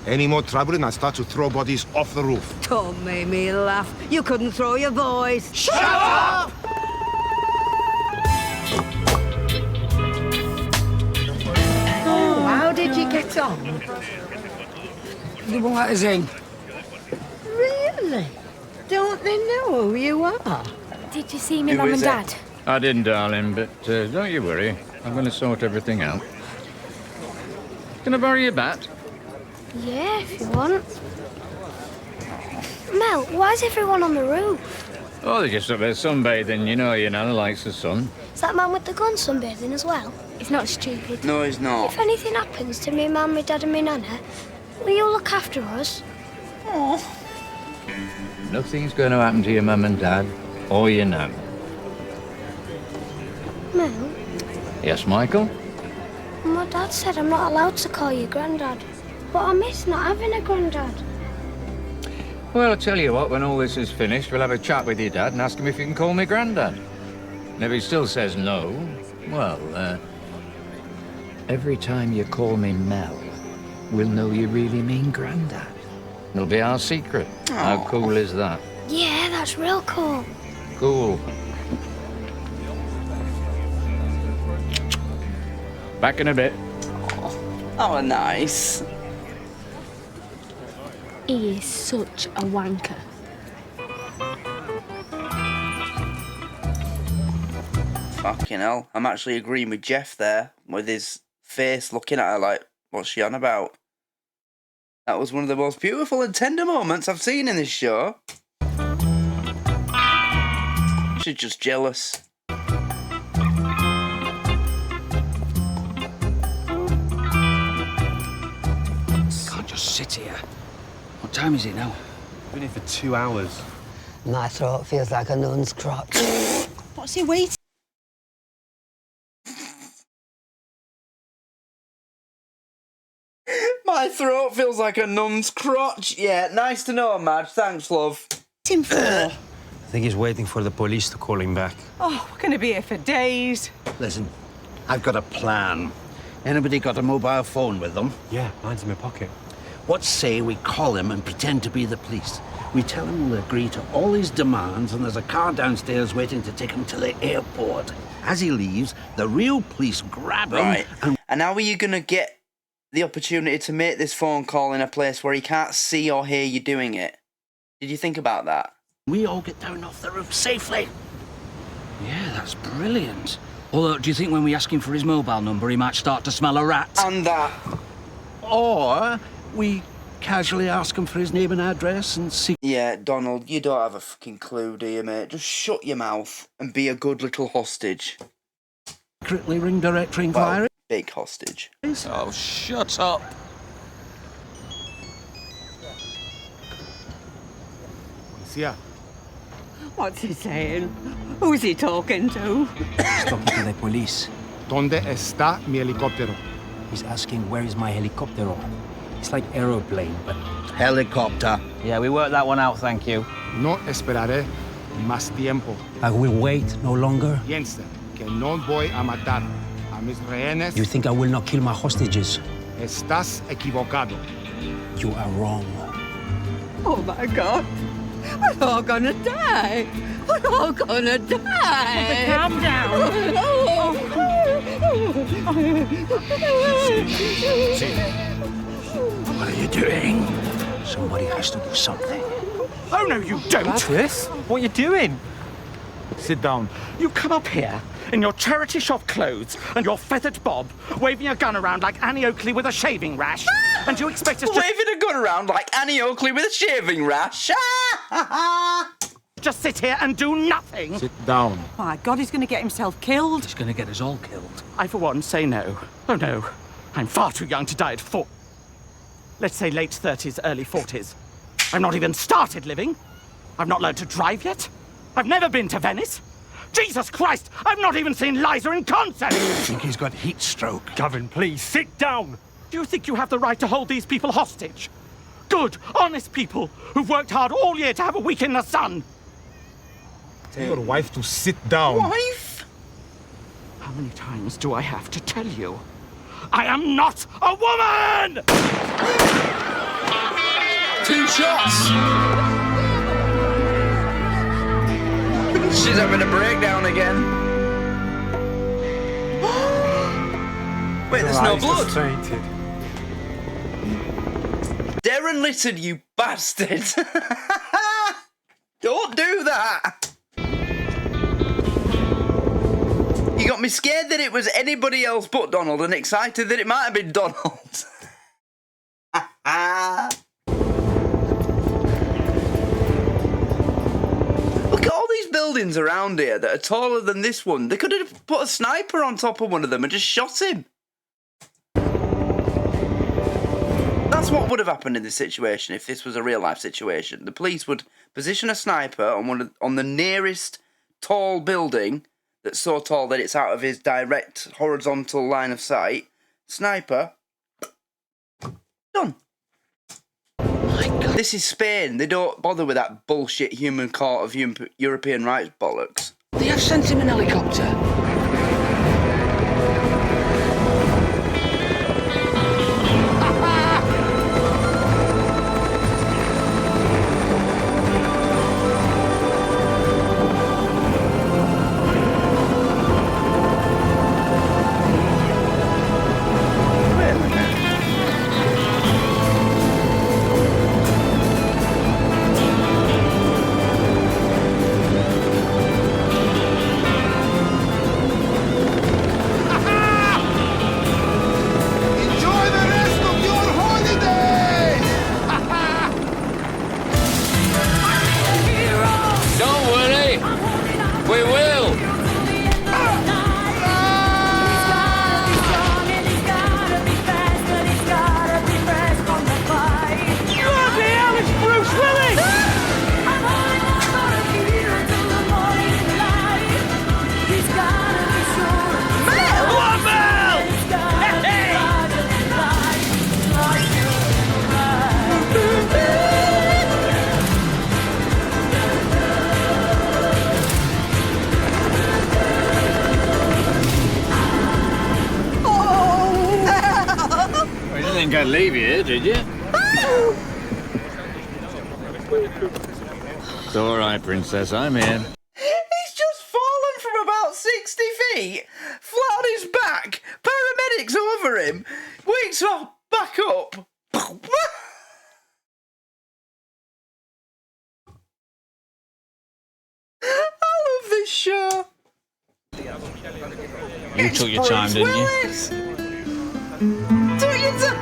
Any more trouble and I start to throw bodies off the roof. Don't make me laugh. You couldn't throw your boys. Shut up! Oh, how did you get on? You won't let us in. Really? Don't they know who you are? Did you see me, Mum and Dad? I didn't, darling, but don't you worry. I'm going to sort everything out. Can I borrow your bat? Yeah, if you want. Mel, why is everyone on the roof? Oh, they're just up there sunbathing. You know your Nana likes the sun. Is that man with the gun sunbathing as well? He's not stupid. No, he's not. If anything happens to me, Mum, my Dad and me Nana, will you look after us? Oh. Nothing's going to happen to your mum and dad or your nan. Mel, Yes, Michael? my dad said I'm not allowed to call you Grandad. But I miss not having a Grandad. Well, I'll tell you what, when all this is finished, we'll have a chat with your dad and ask him if you can call me Grandad. And if he still says no, well, every time you call me Mel, we'll know you really mean Grandad. It'll be our secret. Aww. How cool is that? Yeah, that's real cool. Cool. Back in a bit. Oh, nice. He is such a wanker. Fucking hell. I'm actually agreeing with Jeff there, with his face looking at her like, what's she on about? That was one of the most beautiful and tender moments I've seen in this show. She's just jealous. Can't just sit here. What time is it now? Been here for 2 hours. My throat feels like a nun's crotch. What's he waiting My throat feels like a nun's crotch. Yeah, nice to know, Madge. Thanks, love. Him for? I think he's waiting for the police to call him back. Oh, we're going to be here for days. Listen, I've got a plan. Anybody got a mobile phone with them? Yeah, mine's in my pocket. What say we call him and pretend to be the police? We tell him we'll agree to all his demands and there's a car downstairs waiting to take him to the airport. As he leaves, the real police grab him. Right. And how are you going to get the opportunity to make this phone call in a place where he can't see or hear you doing it? Did you think about that? We all get down off the roof safely. Yeah, that's brilliant. Although, do you think when we ask him for his mobile number, he might start to smell a rat? And that. Or we casually ask him for his name and address and see... Yeah, Donald, you don't have a fucking clue, do you, mate? Just shut your mouth and be a good little hostage. Secretly ring directory inquiry? Well, big hostage. Oh, shut up. Yeah. What's he saying? Who's he talking to? He's talking to the police. ¿Dónde está mi helicóptero? He's asking, where is my helicoptero? It's like aeroplane, but... Helicopter. Yeah, we worked that one out, thank you. No esperaré más tiempo. I will wait no longer. Piensa que no voy a matar a mis rehenes. You think I will not kill my hostages? Estás equivocado. You are wrong. Oh, my God. We're all gonna die. We're all gonna die. Calm down. What are you doing? Somebody has to do something. Oh, no, you don't. Chris, what are you doing? Sit down. You come up here in your charity shop clothes and your feathered bob, waving a gun around like Annie Oakley with a shaving rash, and you expect us to... Waving a gun around like Annie Oakley with a shaving rash? Just sit here and do nothing? Sit down. My God, he's going to get himself killed. He's going to get us all killed. I, for one, say no. Oh, no. I'm far too young to die at 4. Let's say late 30s, early 40s. I've not even started living. I've not learned to drive yet. I've never been to Venice. Jesus Christ, I've not even seen Liza in concert! I think he's got heat stroke. Gavin, please, sit down! Do you think you have the right to hold these people hostage? Good, honest people who've worked hard all year to have a week in the sun! Tell your wife to sit down. Wife? How many times do I have to tell you? I am not a woman! 2 shots! She's having a breakdown again. Wait, there's no blood. Fainted. Darren Litton, you bastard! Don't do that! You got me scared that it was anybody else but Donald and excited that it might have been Donald. Look at all these buildings around here that are taller than this one. They could have put a sniper on top of one of them and just shot him. That's what would have happened in this situation if this was a real-life situation. The police would position a sniper on the nearest tall building that's so tall that it's out of his direct horizontal line of sight. Sniper. Done. My God. This is Spain. They don't bother with that bullshit human court of European rights bollocks. They have sent him an helicopter. didn't think I'd leave you here, did you? It's all right, Princess, I'm here. He's just fallen from about 60 feet, flat on his back, paramedics over him, wakes up, back up. I love this show. You took your time, didn't you? Took your time.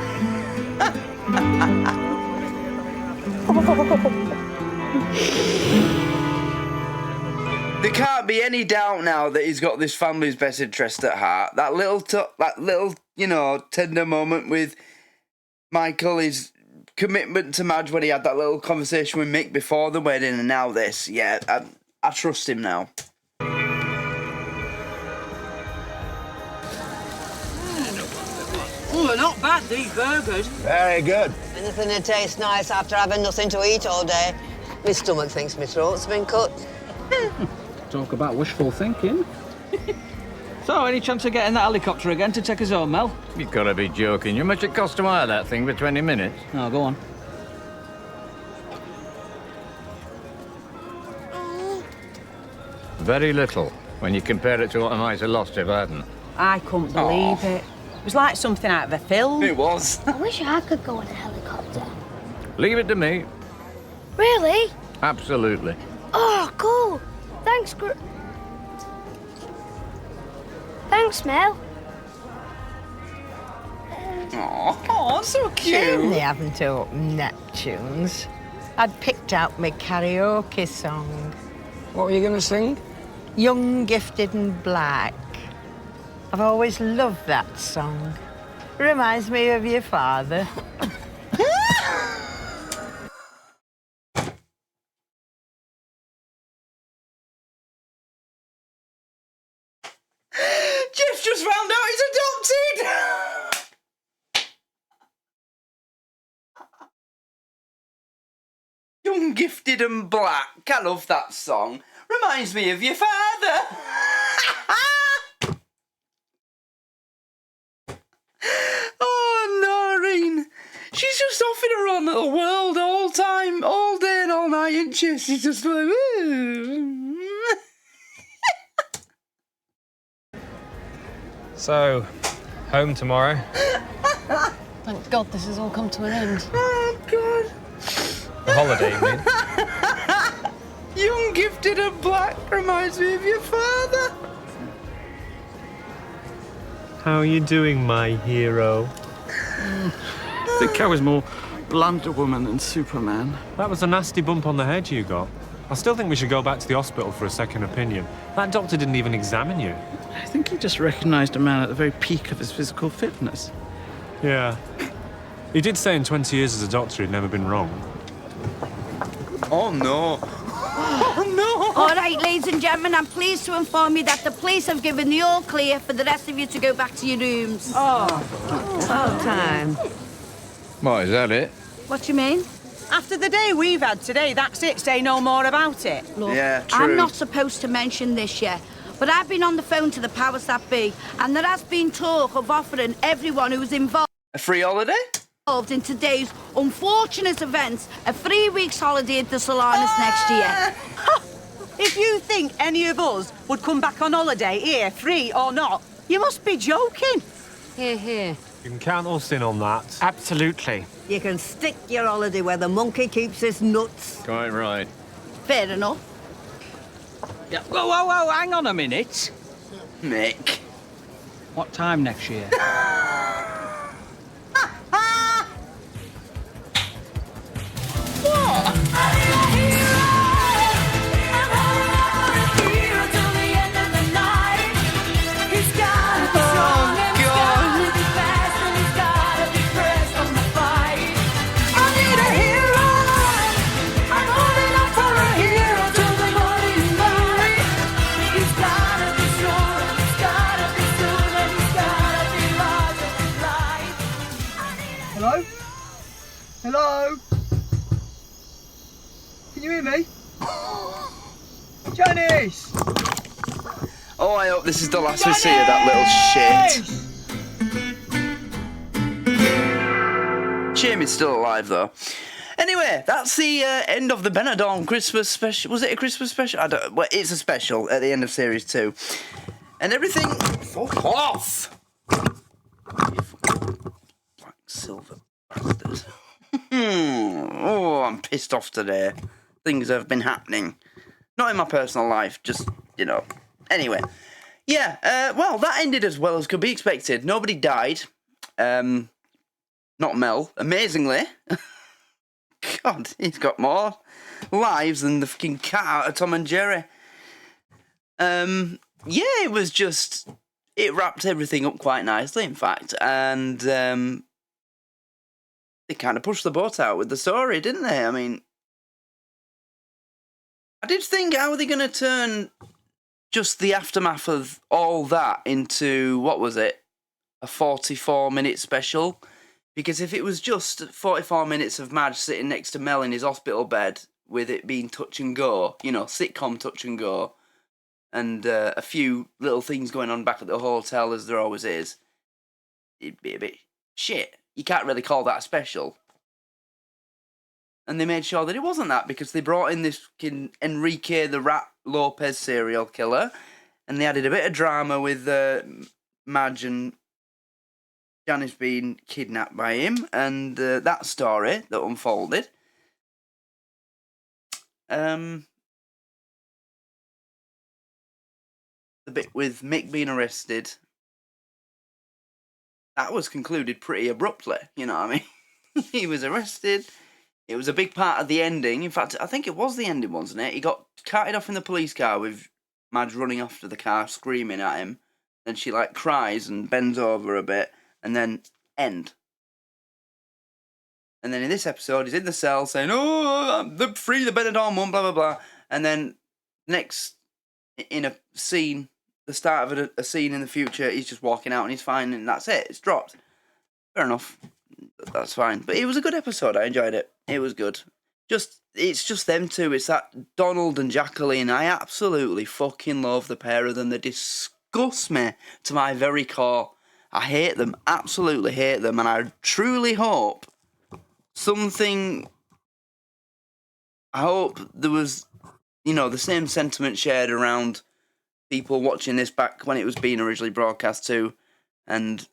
There can't be any doubt now that he's got this family's best interest at heart. That little, you know, tender moment with Michael, his commitment to Madge when he had that little conversation with Mick before the wedding, and now this. Yeah, I trust him now. Oh, they're not bad, these burgers. Very good. Anything that tastes nice after having nothing to eat all day. My stomach thinks my throat's been cut. Talk about wishful thinking. So, any chance of getting that helicopter again to take us home, Mel? You've got to be joking. How much it cost to hire that thing for 20 minutes? Oh, go on. Very little, when you compare it to what I might have lost if I hadn't. I couldn't believe it. It was like something out of a film. It was. I wish I could go in a helicopter. Leave it to me. Really? Absolutely. Oh, cool. Thanks, Thanks, Mel. Oh, so cute. Shame they haven't opened Neptunes. I'd picked out my karaoke song. What were you going to sing? Young, Gifted and Black. I've always loved that song. Reminds me of your father. Jeff just found out he's adopted! Young, Gifted and Black. I love that song. Reminds me of your father. Oh, Noreen. She's just off in her own little world all time, all day and all night, isn't she? She's just like, ooh. So, home tomorrow. Thank God this has all come to an end. Oh, God. The holiday, you mean? Young, Gifted and Black reminds me of your father. How are you doing, my hero? I think I was more Blunder Woman than Superman. That was a nasty bump on the head you got. I still think we should go back to the hospital for a second opinion. That doctor didn't even examine you. I think he just recognised a man at the very peak of his physical fitness. Yeah. He did say in 20 years as a doctor he'd never been wrong. Oh, no. Oh, no. All right, ladies and gentlemen, I'm pleased to inform you that the police have given the all clear for the rest of you to go back to your rooms. Oh, about time. What, is that it? What do you mean? After the day we've had today, that's it. Say no more about it. Look, Yeah, true. I'm not supposed to mention this yet, but I've been on the phone to the powers that be, and there has been talk of offering everyone who was involved A free holiday? in today's unfortunate events a 3 weeks holiday at the Solanas next year. If you think any of us would come back on holiday here, free or not, you must be joking. Here, here. You can count us in on that. Absolutely. You can stick your holiday where the monkey keeps his nuts. Quite right. Fair enough. Yeah. Whoa, whoa, whoa, hang on a minute. Mick. What time next year? Hello? Hello? Can you hear me? Janice! Oh, I hope this is the last we see of that little shit. shame he's still alive, though. Anyway, that's the end of the Benidorm Christmas special. Was it a Christmas special? I don't. Well, it's a special at the end of series 2, and everything. Fuck off! Black silver bastard. Oh, I'm pissed off today. Things have been happening, not in my personal life, just Anyway, yeah. Well, that ended as well as could be expected. Nobody died. Not Mel. Amazingly. God, he's got more lives than the fucking cat out of Tom and Jerry. Yeah, it was just... It wrapped everything up quite nicely, in fact, and they kind of pushed the boat out with the story, didn't they? I mean, I did think, how are they going to turn just the aftermath of all that into, what was it, a 44-minute special? Because if it was just 44 minutes of Madge sitting next to Mel in his hospital bed, with it being touch and go, sitcom touch and go, and a few little things going on back at the hotel, as there always is, it'd be a bit shit. You can't really call that a special. And they made sure that it wasn't that, because they brought in this fucking Enrique the Rat Lopez serial killer, and they added a bit of drama with Madge and Janice being kidnapped by him, and that story that unfolded. The bit with Mick being arrested, that was concluded pretty abruptly, you know what I mean? He was arrested. It was a big part of the ending. In fact, I think it was the ending, wasn't it? He got carted off in the police car with Madge running after the car, screaming at him. Then she, cries and bends over a bit. And then end. And then in this episode, he's in the cell saying, "Oh, free the Benidorm one, blah, blah, blah." And then next, in a scene, the start of a scene in the future, he's just walking out and he's fine, and that's it. It's dropped. Fair enough. That's fine. But it was a good episode. I enjoyed it. It was good. It's just them two. It's that Donald and Jacqueline. I absolutely fucking love the pair of them. They disgust me to my very core. I hate them, absolutely hate them, and I truly hope I hope there was, the same sentiment shared around people watching this back when it was being originally broadcast too, and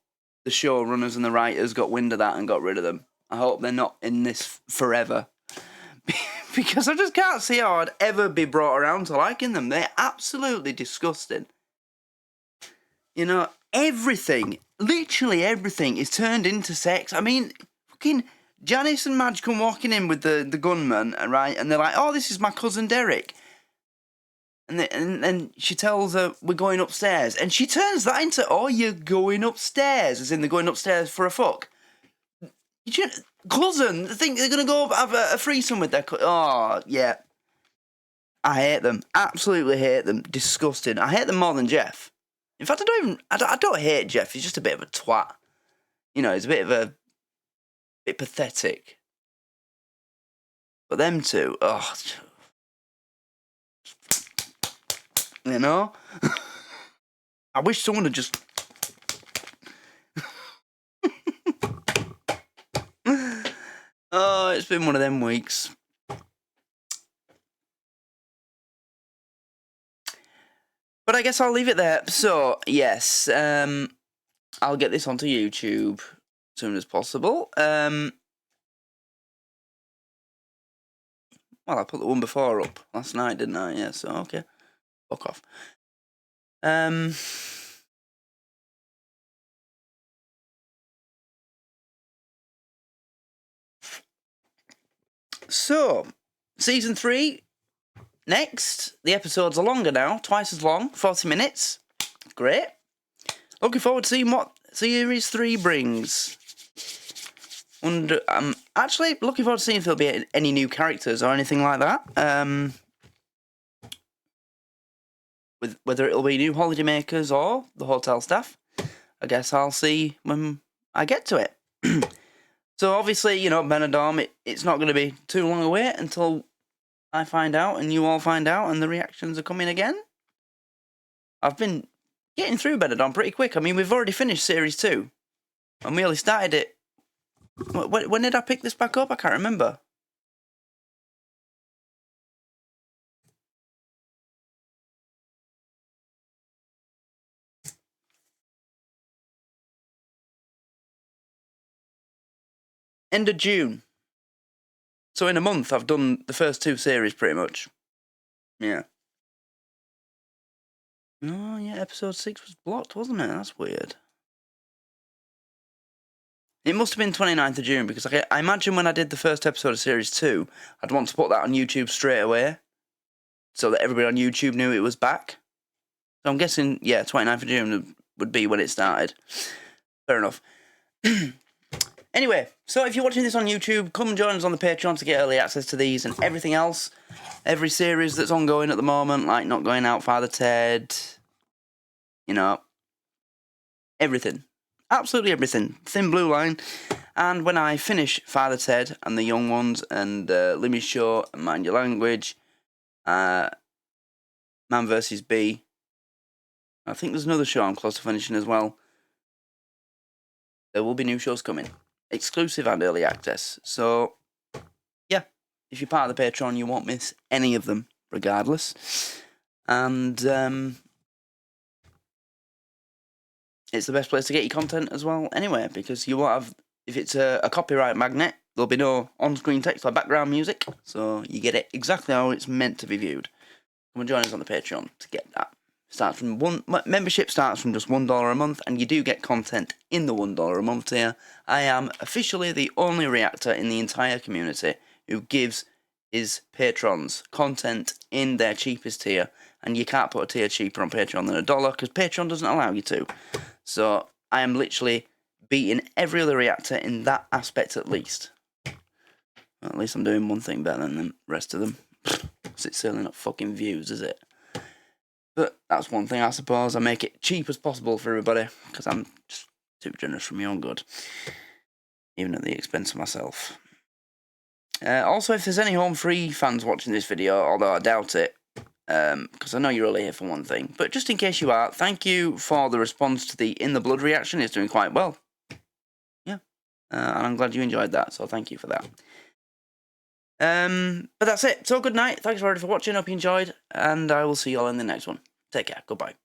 the showrunners and the writers got wind of that and got rid of them. I hope they're not in this forever. Because I just can't see how I'd ever be brought around to liking them. They're absolutely disgusting. Everything, literally everything, is turned into sex. I mean, fucking Janice and Madge come walking in with the gunman, right? And they're like, "Oh, this is my cousin Derek." And then she tells her, "We're going upstairs." And she turns that into, "Oh, you're going upstairs," as in they're going upstairs for a fuck. Cousin, they think they're going to go have a threesome with their cousin. Oh, yeah. I hate them. Absolutely hate them. Disgusting. I hate them more than Jeff. In fact, I don't hate Jeff. He's just a bit of a twat. He's a bit pathetic. But them two, oh. I wish someone had just... Oh, it's been one of them weeks. But I guess I'll leave it there. So, yes, I'll get this onto YouTube as soon as possible. Well, I put the one before up last night, didn't I? Yeah, so, okay. Fuck off. So, Season 3... Next, the episodes are longer now, twice as long, 40 minutes. Great. Looking forward to seeing what Series 3 brings. And I'm actually looking forward to seeing if there'll be any new characters or anything like that. With whether it'll be new holidaymakers or the hotel staff. I guess I'll see when I get to it. So obviously, Benidorm, it's not going to be too long away until I find out and you all find out and the reactions are coming again. I've been getting through Benidorm pretty quick. I mean, we've already finished Series 2. And we only started it When did I pick this back up? I can't remember. End of June. So in a month, I've done the first 2 series pretty much. Yeah. Oh, yeah, episode 6 was blocked, wasn't it? That's weird. It must have been 29th of June, because I imagine when I did the first episode of Series 2, I'd want to put that on YouTube straight away, so that everybody on YouTube knew it was back. So I'm guessing, yeah, 29th of June would be when it started. Fair enough. Anyway, so if you're watching this on YouTube, come join us on the Patreon to get early access to these and everything else. Every series that's ongoing at the moment, like Not Going Out, Father Ted, you know, everything. Absolutely everything. Thin Blue Line. And when I finish Father Ted and The Young Ones and Limmy's Show and Mind Your Language, Man vs. Bee, I think there's another show I'm close to finishing as well. There will be new shows coming. Exclusive and early access. So, yeah, if you're part of the Patreon, you won't miss any of them, regardless. And it's the best place to get your content as well, anyway, because you won't have, if it's a copyright magnet, there'll be no on-screen text or background music, so you get it exactly how it's meant to be viewed. Come and join us on the Patreon to get that. Membership starts from just $1 a month, and you do get content in the $1 a month tier. I am officially the only reactor in the entire community who gives his patrons content in their cheapest tier, and you can't put a tier cheaper on Patreon than $1 because Patreon doesn't allow you to. So I am literally beating every other reactor in that aspect at least. Well, at least I'm doing one thing better than the rest of them. Because it's certainly not fucking views, is it? But that's one thing, I suppose. I make it cheap as possible for everybody, because I'm just too generous for my own good. Even at the expense of myself. Also, if there's any Home Free fans watching this video, although I doubt it, because I know you're only here for one thing, but just in case you are, thank you for the response to the In the Blood reaction. It's doing quite well. Yeah. And I'm glad you enjoyed that, so thank you for that. But that's it. So good night. Thanks everybody for watching. Hope you enjoyed. And I will see you all in the next one. Take care. Goodbye.